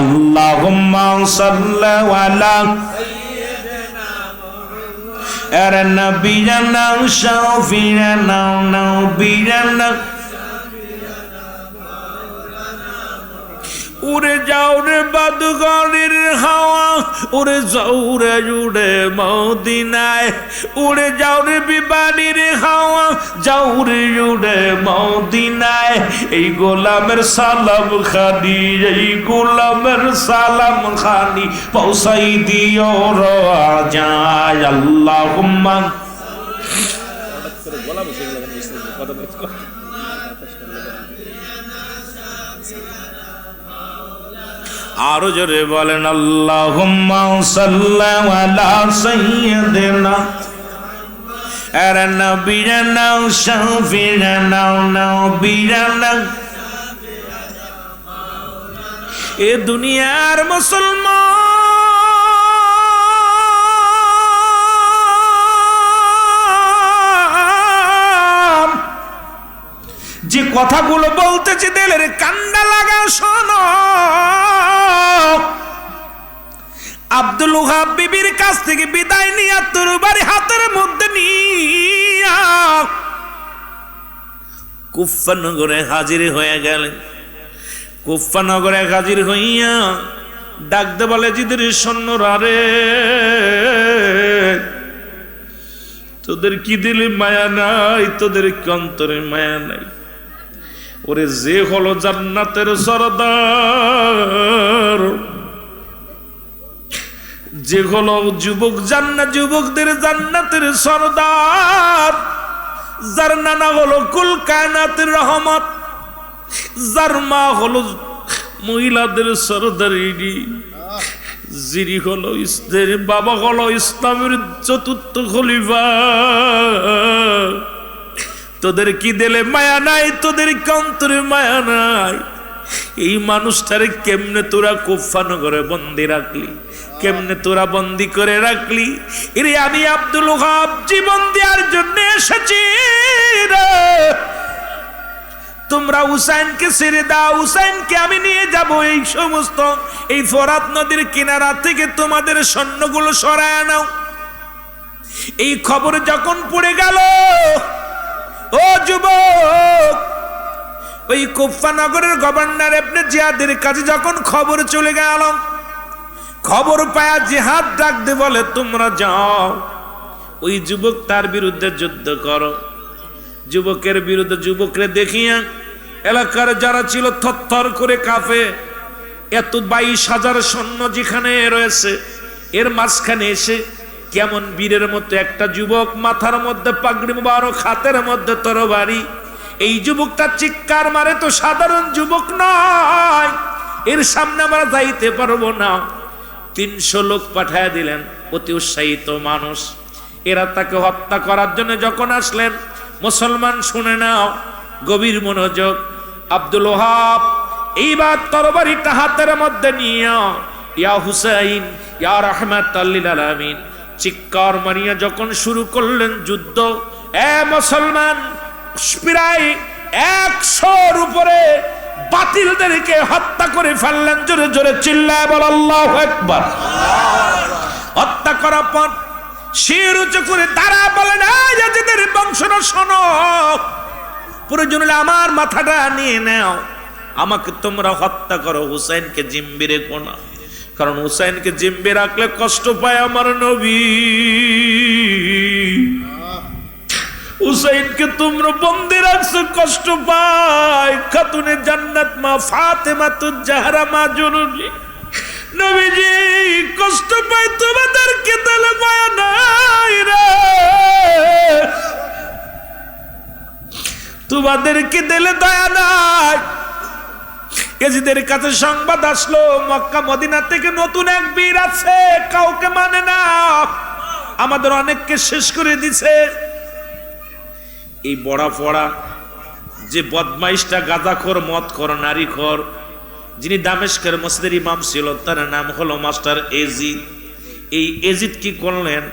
আল্লাহুম্মা সাল্লি আলা এর নবীনা শাফিনা নবীনা। উড়ে যাও রে বাদুগাড়ির হাওয়া, উড়ে যাও রে উড়ে মদিনায়, উড়ে যাও রে বিমানের হাওয়া, যাও রে উড়ে মদিনায়। এই গোলামের সালাম খানি, এই গোলামের সালাম খানি পৌঁছাই দিও রাজায়। আল্লাহুম্মা আরো জোরে বলেন আল্লাহুম্মা সাল্লি আলা সাইয়্যিদিনা আর নবীনা শাফিনা নবীনা। এ দুনিয়ার মুসলমান যে কথাগুলো বলতেছে দিলের কান্না লাগা শোনো। আব্দুল ওহাব বিবির কাছ থেকে বিদায় নিয়ে তরবারি হাতের মধ্যে নিয়া কুফা নগরে হাজির হয়ে গেলেন। কুফা নগরে হাজির হইয়া ডাকতে বলে জিদের সৈন্যরা রে, তোদের কি দিলে মায়া নাই, তোদের কি অন্তরে মায়া নাই? ওরে যে হলো জান্নাতের সরদার, যে হলো যুবক যুবকদের জান্নাতের সরদার, যার নানা হলো কুল কায়নাতের রহমত, যার মা হলো মহিলাদের সরদারিনী, যিনি হলো ইসলামের বাবা হলো ইসলামের চতুর্থ খলিফা, তোদের কি দিলে মায়া নাই, তোদের কি অন্তরে মায়া নাই? এই মানুষটারে কেমনে তোরা কুফা নগরে বন্দি রাখলি, কেমনে তোরা বন্দি করে রাখলি? এরে আমি আব্দুল ওহাব জীবন দেওয়ার জন্য এসেছি রে। তোমরা হুসাইনকে ছেড়ে দাও, হুসাইনকে আমি নিয়ে যাব এই সমস্ত এই ফোরাত নদীর কিনারা থেকে তোমাদের সৈন্যগুলো সরায় নাও। এই খবর যখন পড়ে গেল, ও যুবক, ওই কুফা নগরের গভর্নর ইবনে জিয়াদের কাছে যখন খবর চলে গেল, খবর পায়া জিহাদ ডাকতে বলে তোমরা যাও, ওই যুবক তার বিরুদ্ধে যুদ্ধ করো। যুবকের বিরুদ্ধে যুবকরে দেখিয়া এলাকার যারা ছিল থরথর করে কাঁপে। এত 22,000 সৈন্য যেখানে রয়েছে, এর মাঝখানে এসে কেমন বীরের মতো একটা যুবক, মাথার মধ্যে পাগড়ি মুবারক, হাতের মধ্যে তরবারি। এই যুবকটা চিৎকার মারে, তো সাধারণ যুবক নয়, এর সামনে আমরা যাইতে পারবো না। 300 লোক পাঠায় দিলেন, অতি উৎসাহিত মানুষ। এরা তাকে হত্যা করার জন্য যখন আসলেন, মুসলমান শুনে নাও, গভীর মনোযোগ। আব্দুল ওহাব এইবার তরবারিটা হাতের মধ্যে নিয়ে ইয়া হুসাইন ইয়া রাহমাতাল লিল আলামিন চিৎকার মারিয়া যখন শুরু করলেন যুদ্ধ, এ মুসলমান, প্রায় 100-র উপরে বাতিলদেরকে হত্যা করে ফেললেন। জোরে জোরে চিল্লায় বল আল্লাহু আকবার। হত্যা করার পর শির উঁচু করে তারা বলেন, ইয়াজিদের বংশরা শোনো, প্রয়োজন হলে আমার মাথাটা নিয়ে নাও, আমাকে তোমরা হত্যা করো, হুসাইনকে জিম্মি রেখো না। কারণ হুসাইনকে জিম্বে রাখলে কষ্ট পায় আমার নবী। হুসাইনকে তোমরা বন্দী রাখছো, কষ্ট পায় খাতুনে জান্নাত মা ফাতেমাতুজ জাহরা মা জননী নবীজি কষ্ট পায়, তোমাদেরকে দিলে মায়া নাই রে, তোমাদেরকে দিলে দয়া নাই। এজিদের কাছে সংবাদ আসলো মক্কা মদিনা থেকে নতুন এক বীর আছে, কাউকে মানে না, আমাদের অনেককে শেষ করে দিছে। এই বড়া পড়া যে বদমাইশটা গাঁজাখোর মদখোর নারীখোর, যিনি দামেস্কের মসজিদের ইমাম ছিল, তার নাম হলো মাস্টার এজিদ। এই এজিদ কি করলেন?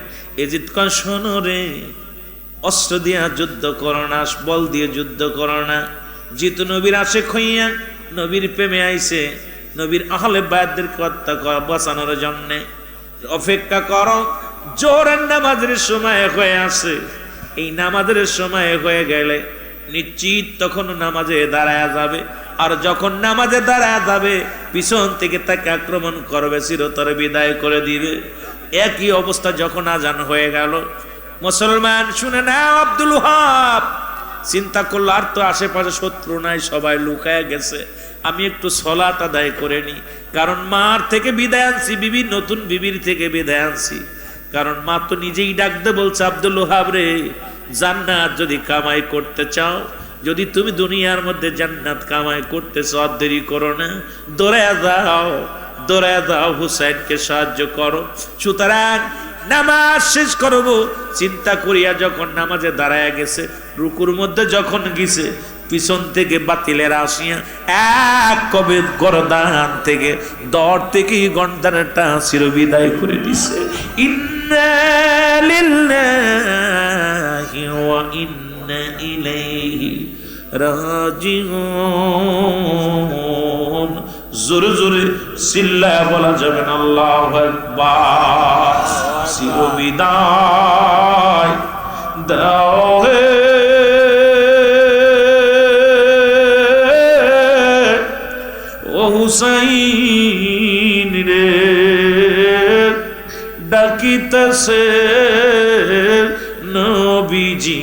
এজিদ কন শোনো রে, অস্ত্র দিয়ে যুদ্ধ করো না, বল দিয়ে যুদ্ধ করো না, যেহেতু নবীর আশেক হইয়া নবীর প্রেমে আইছে, নবীর আহলে বায়াতদেরকে হত্যা করা বাঁচানোর জন্যে অপেক্ষা করো। জোহরের নামাজের সময় হয়ে আসে, এই নামাজের সময় হয়ে গেলে নিশ্চিত তখন নামাজে দাঁড়ায় যাবে, আর যখন নামাজে দাঁড়ায় যাবে পিছন থেকে তাকে আক্রমণ করবে, চিরতরে বিদায় করে দিবে। একই অবস্থা যখন আজান হয়ে গেল, মুসলমান শুনে না, আব্দুল ওহাব চিন্তা করলো আর তো আশেপাশে শত্রু নাই, সবাই লুকায় গেছে, আমি একটু সলাত আদায় করে নি, কারণ মার থেকে বিদায় আনছি, বিবির নতুন বিবির থেকে বিদায় আনছি, কারণ মা তো নিজেই ডাকতে বলছে, আব্দুল ওহাব রে, জান্নাত যদি কামাই করতে চাও, যদি তুমি দুনিয়ার মধ্যে জান্নাত কামাই করতে চাও, দেরি করো না, দৌড়ায় যাও, দৌড়ায় যাও, হুসাইনকে সাহায্য করো। সুতরাং নামাজ শেষ করব চিন্তা করিয়া যখন নামাজে দাঁড়ায় গেছে, রুকুর মধ্যে যখন গেছে, পিছন থেকে বাতিলের আসিয়া এক কবে গরদান থেকে দর থেকে গন্ডারটা চির বিদায় করে দিছে। ইন্না লিল্লাহি ওয়া ইন্না ইলাইহি রাজিউন। জোরে জোরে চিল্লায়া বলা যাবে না আল্লাহু আকবার। চির বিদায় দাও হে ও হুসাইন রে, ডাকিতেছে নবীজি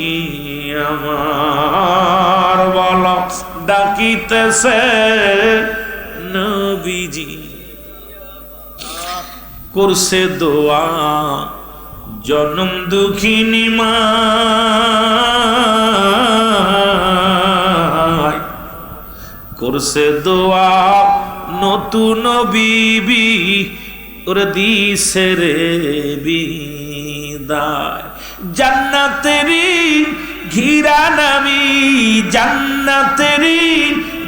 আমার, বলো ডাকিতেছে নবীজি। করছে দোয়া জনম দুঃখিনী মা, করছে দোয়া নতুন বিবি, ওরে দিছে রে বিদায়। জান্নাতেরি ঘিরা নামি, জান্নাতেরি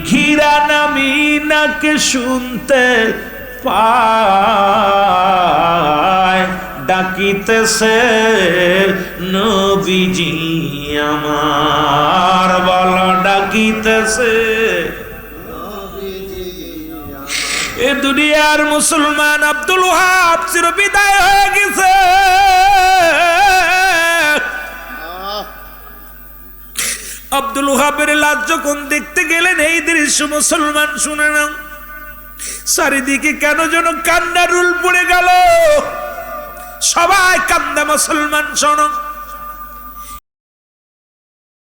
ঘিরা নামি নাকে শুনতে পায়, ডাকিতেছে নবীজি আমার, বলো ডাকিতেছে। এ দুনিয়ার মুসলমান আব্দুল ওহাব চির বিদায় হয়ে গেছে। আব্দুল ওহাবের লাশ যখন দেখতে গেলেন, এই দৃশ্য মুসলমান শুনে না, চারিদিকে কেন যেন কান্নার রুল পড়ে গেল, সবাই কান্দা। মুসলমান শোনো,